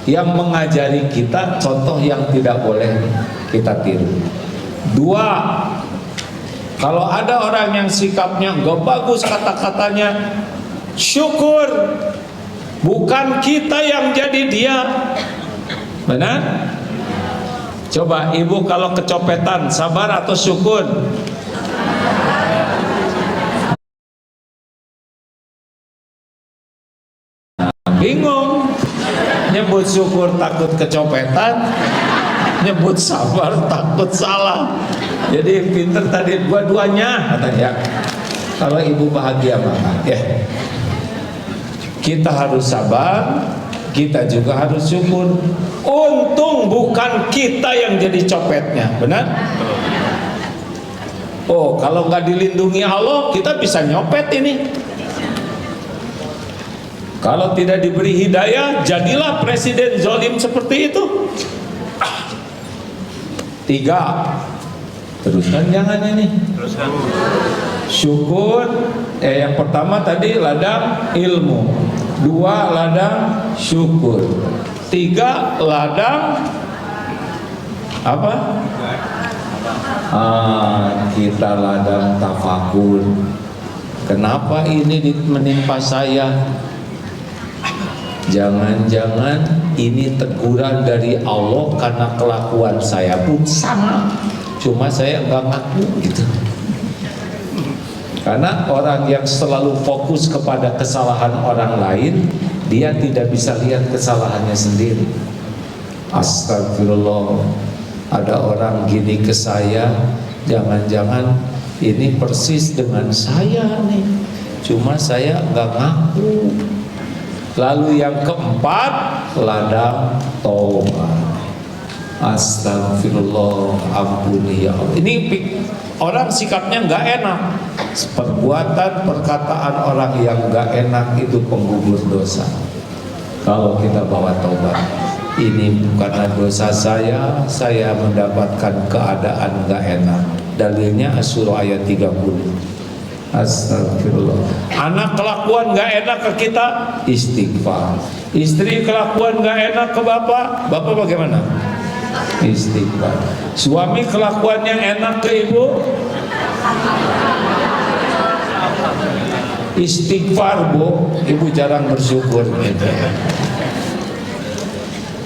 yang mengajari kita contoh yang tidak boleh kita tiru. Dua, kalau ada orang yang sikapnya nggak bagus kata-katanya, syukur, bukan kita yang jadi dia. Benar? Coba ibu kalau kecopetan, sabar atau syukur? Bingung. Nyebut syukur takut kecopetan, nyebut sabar takut salah. Jadi pinter tadi dua-duanya katanya. Kalau ibu bahagia banget ya. Kita harus sabar, kita juga harus syukur. Untung bukan kita yang jadi copetnya, benar? Oh, kalau nggak dilindungi Allah, kita bisa nyopet ini. Kalau tidak diberi hidayah, jadilah presiden zalim seperti itu. Tiga, teruskan jangan ini. Teruskan. Syukur, yang pertama tadi ladang ilmu, dua ladang syukur, tiga ladang apa? Kita ladang tafakur. Kenapa ini menimpa saya? Jangan-jangan ini teguran dari Allah karena kelakuan saya pun sama, cuma saya enggak ngaku gitu. Karena orang yang selalu fokus kepada kesalahan orang lain, dia tidak bisa lihat kesalahannya sendiri. Astagfirullah, ada orang gini ke saya, jangan-jangan ini persis dengan saya nih, cuma saya nggak ngaku. Lalu yang keempat, ladang taubat. Astagfirullah, ampuni ya Allah. Ini orang sikapnya nggak enak. Perbuatan, perkataan orang yang nggak enak itu penggugur dosa. Kalau kita bawa taubat, ini karena dosa saya mendapatkan keadaan nggak enak. Dalilnya As-Surah ayat 30. Astagfirullah. Anak kelakuan nggak enak ke kita, istighfar. Istri kelakuan nggak enak ke bapak, bapak bagaimana? Istighfar. Suami kelakuannya enak ke ibu, istighfar. Bu, ibu jarang bersyukur gitu.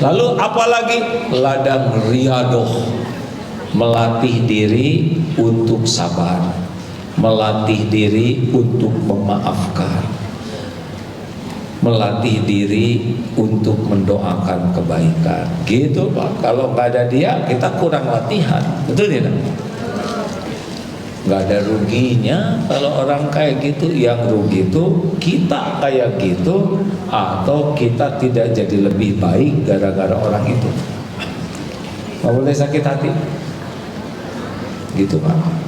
Lalu apalagi ladang riadoh, melatih diri untuk sabar, melatih diri untuk memaafkan, melatih diri untuk mendoakan kebaikan. Gitu Pak. Kalau nggak ada dia, kita kurang latihan. Betul tidak? Nggak ada ruginya kalau orang kayak gitu. Yang rugi itu kita kayak gitu, atau kita tidak jadi lebih baik gara-gara orang itu. Nggak boleh sakit hati. Gitu Pak.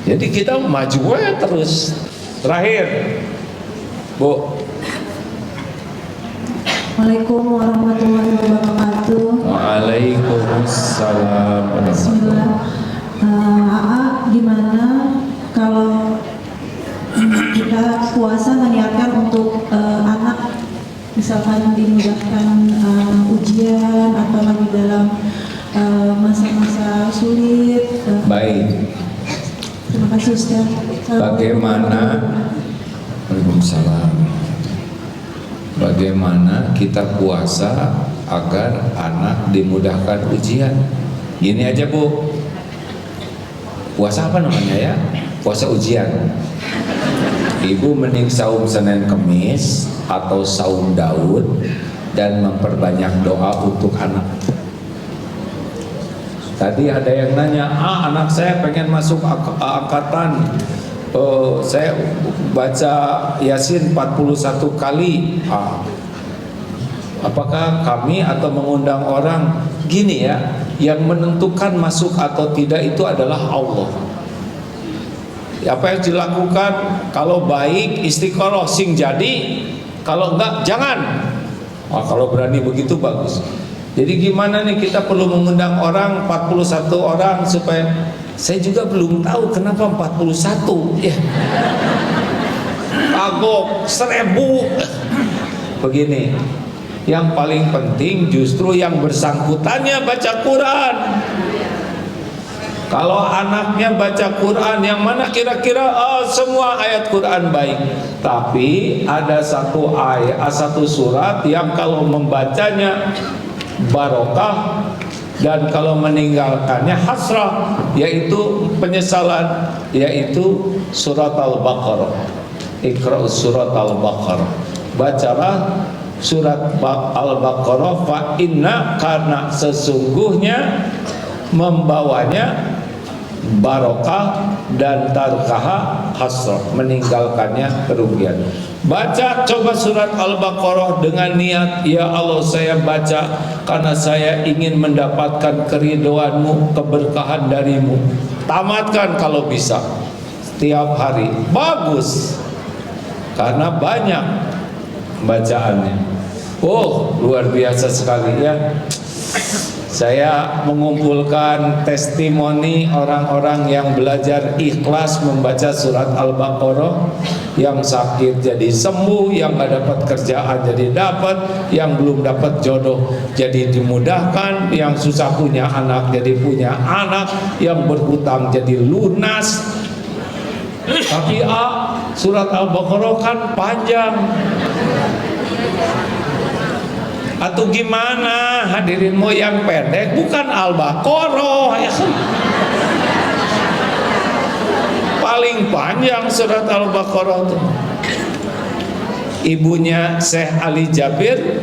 Jadi kita maju terus. Terakhir, Bu. Assalamualaikum warahmatullahi wabarakatuh. Waalaikumsalam. Bismillah. Gimana kalau kita puasa meniatkan untuk anak, misalkan dimudahkan ujian atau lagi dalam masa-masa sulit. Baik. Terima kasih Ustaz. Bagaimana? Waalaikumsalam. Bagaimana kita puasa agar anak dimudahkan ujian? Gini aja Bu. Puasa apa namanya ya? Puasa ujian. Ibu mending saum Senin Kemis atau saum Daud dan memperbanyak doa untuk anak. Tadi ada yang nanya, anak saya pengen masuk angkatan saya baca Yasin 41 kali. Apakah kami atau mengundang orang? Gini ya, yang menentukan masuk atau tidak itu adalah Allah. Apa yang dilakukan, kalau baik istiqoroh sing jadi, kalau enggak jangan. Kalau berani begitu bagus. Jadi gimana nih, kita perlu mengundang orang 41 orang supaya, saya juga belum tahu kenapa 41 ya. Kagok 1000. Begini, yang paling penting justru yang bersangkutannya baca Quran. Kalau anaknya baca Quran, yang mana kira-kira semua ayat Quran baik. Tapi ada satu ayat, satu surat yang kalau membacanya barokah dan kalau meninggalkannya hasrah, yaitu penyesalan, yaitu surat Al-Baqarah. Iqra surat Al-Baqarah. Bacalah surat Al-Baqarah, fa inna, karena sesungguhnya membawanya barokah dan tarkaha hasrah, meninggalkannya kerugian. Baca coba surat Al-Baqarah dengan niat, ya Allah saya baca karena saya ingin mendapatkan keridhoanmu, keberkahan darimu. Tamatkan kalau bisa setiap hari, bagus, karena banyak bacaannya. Luar biasa sekali ya. Saya mengumpulkan testimoni orang-orang yang belajar ikhlas membaca surat Al-Baqarah, yang sakit jadi sembuh, yang gak dapat kerjaan jadi dapat, yang belum dapat jodoh jadi dimudahkan, yang susah punya anak jadi punya anak, yang berhutang jadi lunas. Tapi surat Al-Baqarah kan panjang. Atau gimana, hadirin, mau yang pendek? Bukan Al-Baqarah ya. Paling panjang surat Al-Baqarah itu. Ibunya Syekh Ali Jabir,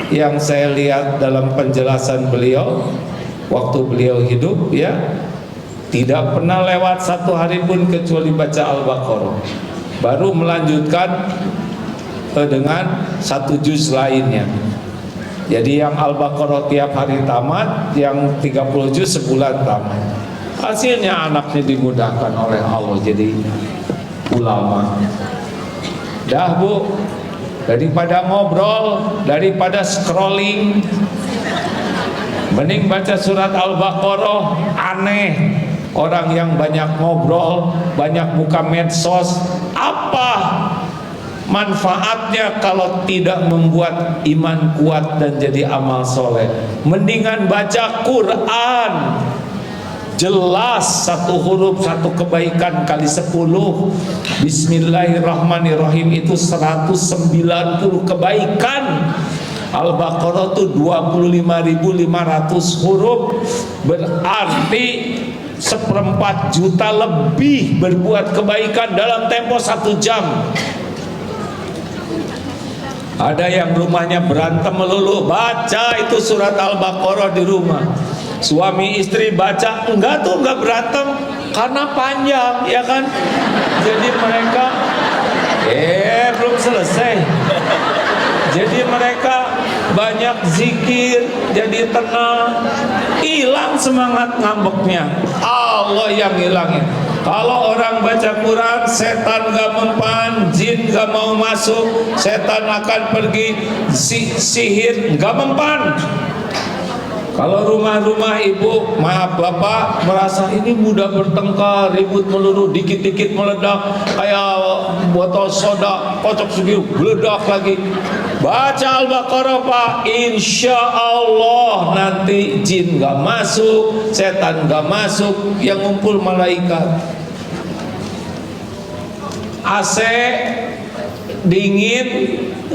yang saya lihat dalam penjelasan beliau waktu beliau hidup ya, tidak pernah lewat satu hari pun kecuali baca Al-Baqarah. Baru melanjutkan dengan satu juz lainnya. Jadi yang Al-Baqarah tiap hari tamat, yang 30 juz sebulan tamat. Hasilnya anaknya dimudahkan oleh Allah jadi ulama. Dah Bu, daripada ngobrol, daripada scrolling, mending baca surat Al-Baqarah. Aneh orang yang banyak ngobrol, banyak buka medsos, apa manfaatnya kalau tidak membuat iman kuat dan jadi amal soleh? Mendingan baca Quran, jelas satu huruf satu kebaikan kali 10. Bismillahirrahmanirrahim itu 190 kebaikan. Al-Baqarah itu 25.500 huruf, berarti 1/4 juta lebih berbuat kebaikan dalam tempo 1 jam. Ada yang rumahnya berantem melulu, baca itu surat Al-Baqarah di rumah. Suami istri baca, enggak berantem karena panjang ya kan. Jadi mereka belum selesai. Jadi mereka banyak zikir, jadi tenang, hilang semangat ngambeknya. Allah yang hilangin. Kalau orang baca Quran, setan gak mempan, jin gak mau masuk, setan akan pergi, sihir gak mempan. Kalau rumah-rumah ibu, maaf bapak, merasa ini mudah bertengkar, ribut melulu, dikit-dikit meledak, kayak botol soda, kocok segitu, meledak lagi. Baca Al-Baqarah Pak, insya Allah nanti jin gak masuk, setan gak masuk, yang ngumpul malaikat. AC dingin,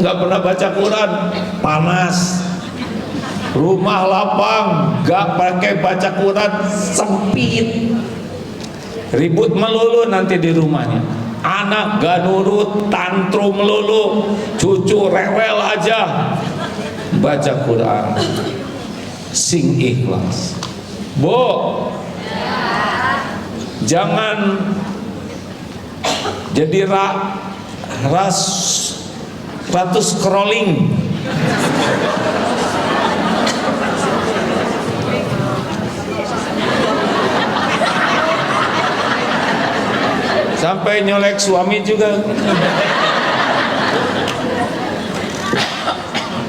gak pernah baca Quran, panas. Rumah lapang, gak pakai baca Quran, sempit. Ribut melulu nanti di rumahnya. Anak gak nurut, tantrum melulu, cucu rewel aja. Baca Quran, sing ikhlas. Bu, jangan Jadi ratu scrolling. Sampai nyolek suami juga.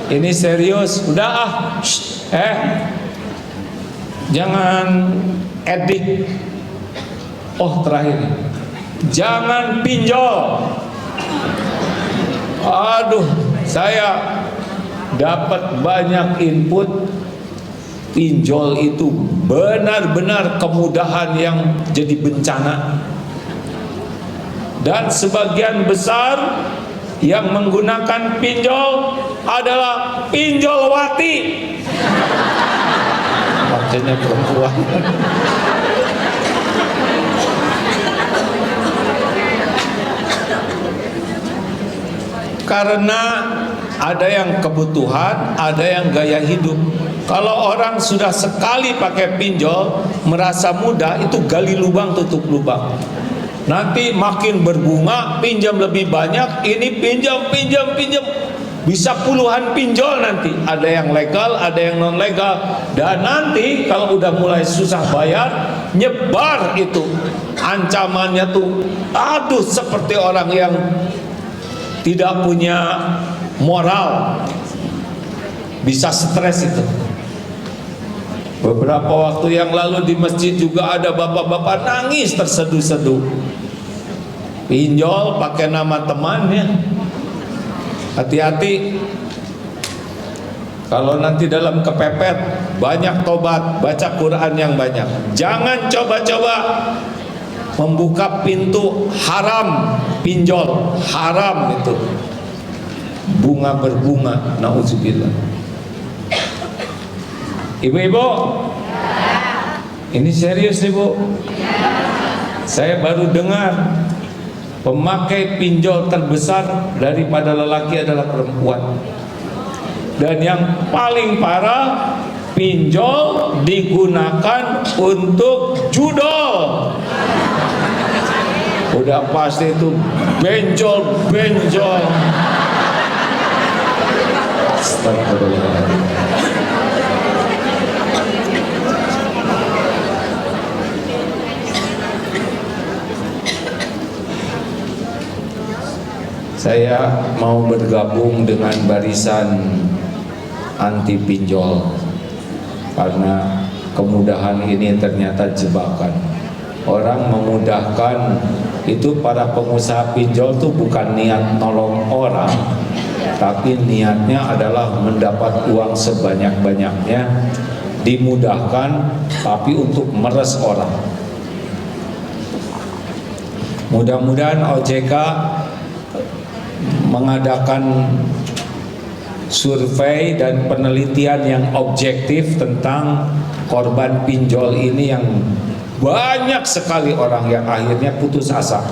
Ini serius, udah ah. Jangan edik. Oh, terakhir, jangan pinjol. Aduh, saya dapat banyak input. Pinjol itu benar-benar kemudahan yang jadi bencana. Dan sebagian besar yang menggunakan pinjol adalah pinjolwati. Maksudnya perempuan. Karena ada yang kebutuhan, ada yang gaya hidup. Kalau orang sudah sekali pakai pinjol, merasa mudah, itu gali lubang tutup lubang. Nanti makin berbunga, pinjam lebih banyak, ini pinjam, bisa puluhan pinjol nanti. Ada yang legal, ada yang non legal. Dan nanti kalau udah mulai susah bayar, nyebar itu. Ancamannya tuh, aduh, seperti orang yang tidak punya moral, bisa stres itu. Beberapa waktu yang lalu di masjid juga ada bapak-bapak nangis terseduh-seduh. Pinjol pakai nama temannya. Hati-hati. Kalau nanti dalam kepepet, banyak tobat, baca Quran yang banyak. Jangan coba-coba membuka pintu haram pinjol. Haram itu. Bunga berbunga, na'udzubillah. Ibu-ibu, ini serius nih Bu. Saya baru dengar pemakai pinjol terbesar daripada lelaki adalah perempuan. Dan yang paling parah, pinjol digunakan untuk judol. Udah pasti itu benjol. Astagfirullah. Saya mau bergabung dengan barisan anti pinjol karena kemudahan ini ternyata jebakan. Orang memudahkan itu, para pengusaha pinjol tuh bukan niat nolong orang, tapi niatnya adalah mendapat uang sebanyak-banyaknya, dimudahkan tapi untuk meres orang. Mudah-mudahan OJK mengadakan survei dan penelitian yang objektif tentang korban pinjol ini, yang banyak sekali orang yang akhirnya putus asa.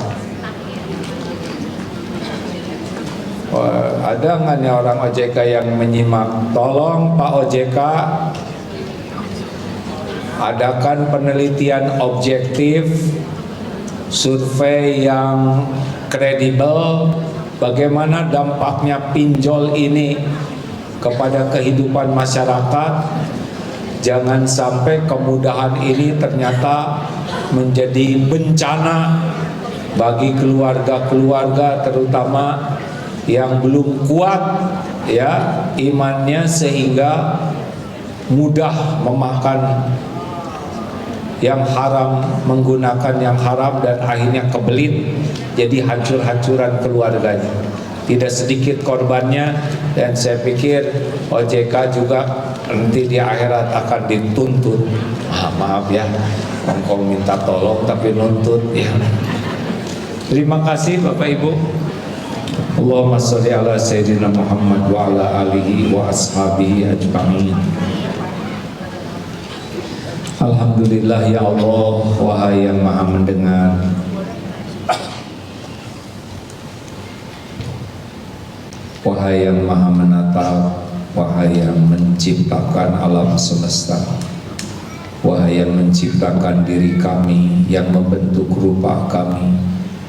Ada nggak nih orang OJK yang menyimak? Tolong Pak OJK adakan penelitian objektif, survei yang kredibel, bagaimana dampaknya pinjol ini kepada kehidupan masyarakat. Jangan sampai kemudahan ini ternyata menjadi bencana bagi keluarga-keluarga, terutama yang belum kuat ya imannya, sehingga mudah memakan yang haram, menggunakan yang haram, dan akhirnya kebelit, jadi hancur-hancuran keluarganya. Tidak sedikit korbannya, dan saya pikir OJK juga nanti di akhirat akan dituntut. Maaf ya, engkau minta tolong tapi nuntut ya. Terima kasih Bapak Ibu. Allahumma sholli ala sayyidina Muhammad wa ala alihi wa ashabihi ajma'in. Alhamdulillah ya Allah, wahai yang maha mendengar, wahai yang maha menatap, wahai yang menciptakan alam semesta, wahai yang menciptakan diri kami, yang membentuk rupa kami,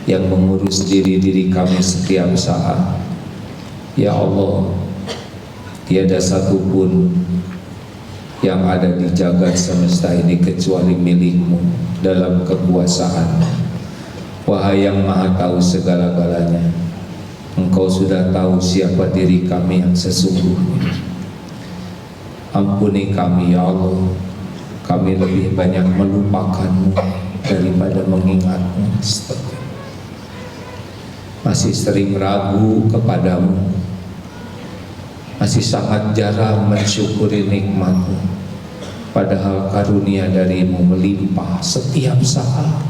yang mengurus diri-diri kami setiap saat. Ya Allah, tiada satupun yang ada di jagat semesta ini kecuali milik-Mu dalam kekuasaan. Wahai yang maha tahu segala-galanya, Engkau sudah tahu siapa diri kami yang sesungguhnya. Ampuni kami ya Allah, kami lebih banyak melupakan-Mu daripada mengingat-Mu. Masih sering ragu kepadamu, masih sangat jarang mensyukuri nikmat-Mu, padahal karunia dari-Mu melimpah setiap saat,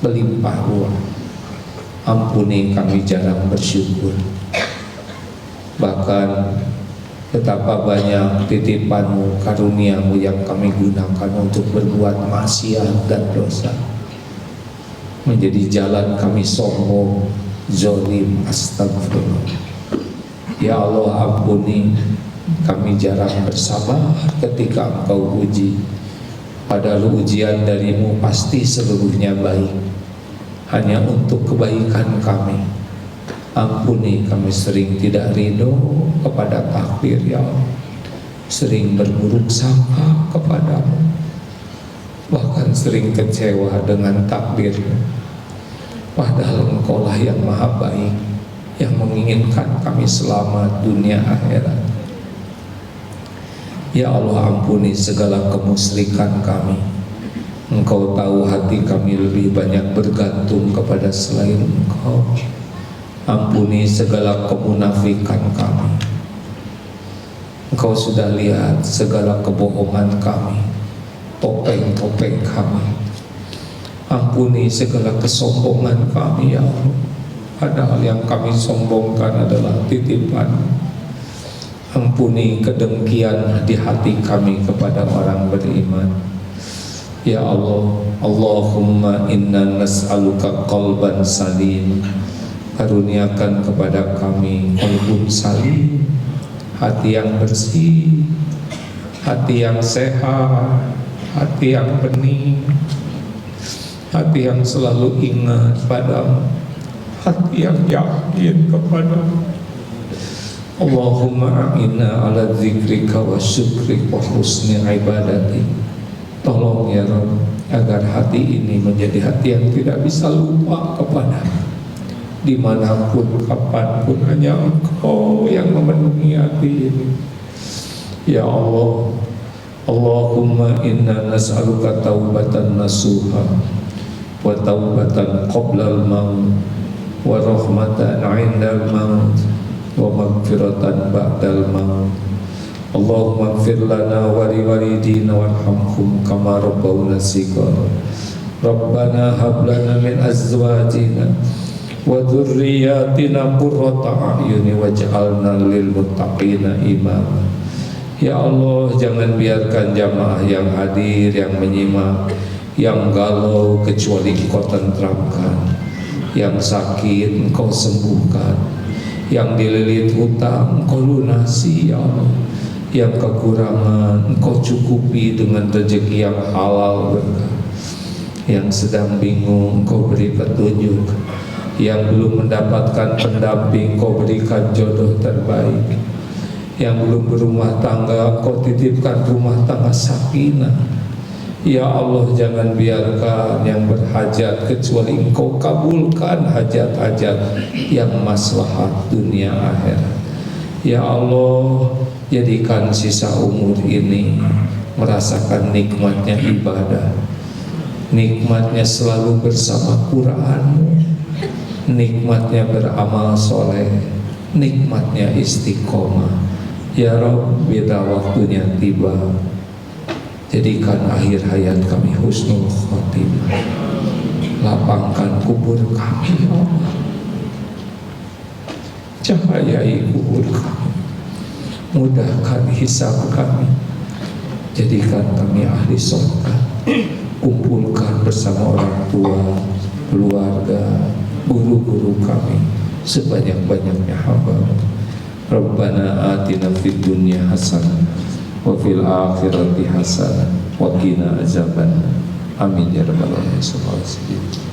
melimpah ruah. Ampuni kami jarang bersyukur, bahkan betapa banyak titipan-Mu, karunia-Mu yang kami gunakan untuk berbuat maksiat dan dosa, menjadi jalan kami sombong, zalim, astagfirullah. Ya Allah, ampuni kami jarang bersabar ketika Engkau uji, padahal ujian dari-Mu pasti seluruhnya baik, hanya untuk kebaikan kami. Ampuni kami sering tidak ridho kepada takdir ya Allah, sering berburuk sangka kepadamu, bahkan sering kecewa dengan takdir-Mu, padahal Engkau lah yang maha baik, yang menginginkan kami selamat dunia akhirat. Ya Allah, ampuni segala kemusyrikan kami. Engkau tahu hati kami lebih banyak bergantung kepada selain Engkau. Ampuni segala kemunafikan kami. Engkau sudah lihat segala kebohongan kami, topeng-topeng kami. Ampuni segala kesombongan kami ya Allah, padahal yang kami sombongkan adalah titipan. Ampuni kedengkian di hati kami kepada orang beriman. Ya Allah, Allahumma inna nas'aluka qalban salim. Karuniakan kepada kami qalbun salim, hati yang bersih, hati yang sehat, hati yang bening, hati yang selalu ingat padamu, hati yang yakin kepadamu. Allahumma a'inna ala zikrika wa syukrika wa husni ibadati. Tolong ya Rabb, agar hati ini menjadi hati yang tidak bisa lupa kepadamu. Dimanapun, kapanpun, hanya Engkau yang memenuhi hati ini. Ya Allah, Allahumma inna nas'aluka taubatan nasuha wa taubatan qoblal maut wa rahmatan 'indal maut wa maghfiratan ba'dal maut. Allahumma ighfir lana wa liwalidina warhamhum kama rabbawna shighara. Rabbana hab lana min azwajina wa dzurriyyatina qurrata a'yuni waj'alna lil muttaqina imama. Ya Allah, jangan biarkan jamaah yang hadir, yang menyimak, yang galau kecuali Engkau tentramkan, yang sakit Engkau sembuhkan, yang dililit hutang Engkau lunasi ya Allah, yang kekurangan Engkau cukupi dengan rezeki yang halal berkah, yang sedang bingung Engkau beri petunjuk, yang belum mendapatkan pendamping Engkau berikan jodoh terbaik, yang belum berumah tangga Engkau titipkan rumah tangga sakinah. Ya Allah, jangan biarkan yang berhajat kecuali Engkau kabulkan hajat-hajat yang maslahat dunia akhirat. Ya Allah, jadikan sisa umur ini merasakan nikmatnya ibadah, nikmatnya selalu bersama Quran, nikmatnya beramal soleh, nikmatnya istiqomah. Ya Rabb, bila waktunya tiba, jadikan akhir hayat kami husnul khotimah. Lapangkan kubur kami ya Allah, cahayai kubur kami, mudahkan hisab kami, jadikan kami ahli surga. Kumpulkan bersama orang tua, keluarga, guru-guru kami, sebanyak-banyaknya hamba. Rabbana atina fid dunya hasanah wa fil akhirati hasanah wa qina azabannar. Amin ya rabbal alamin.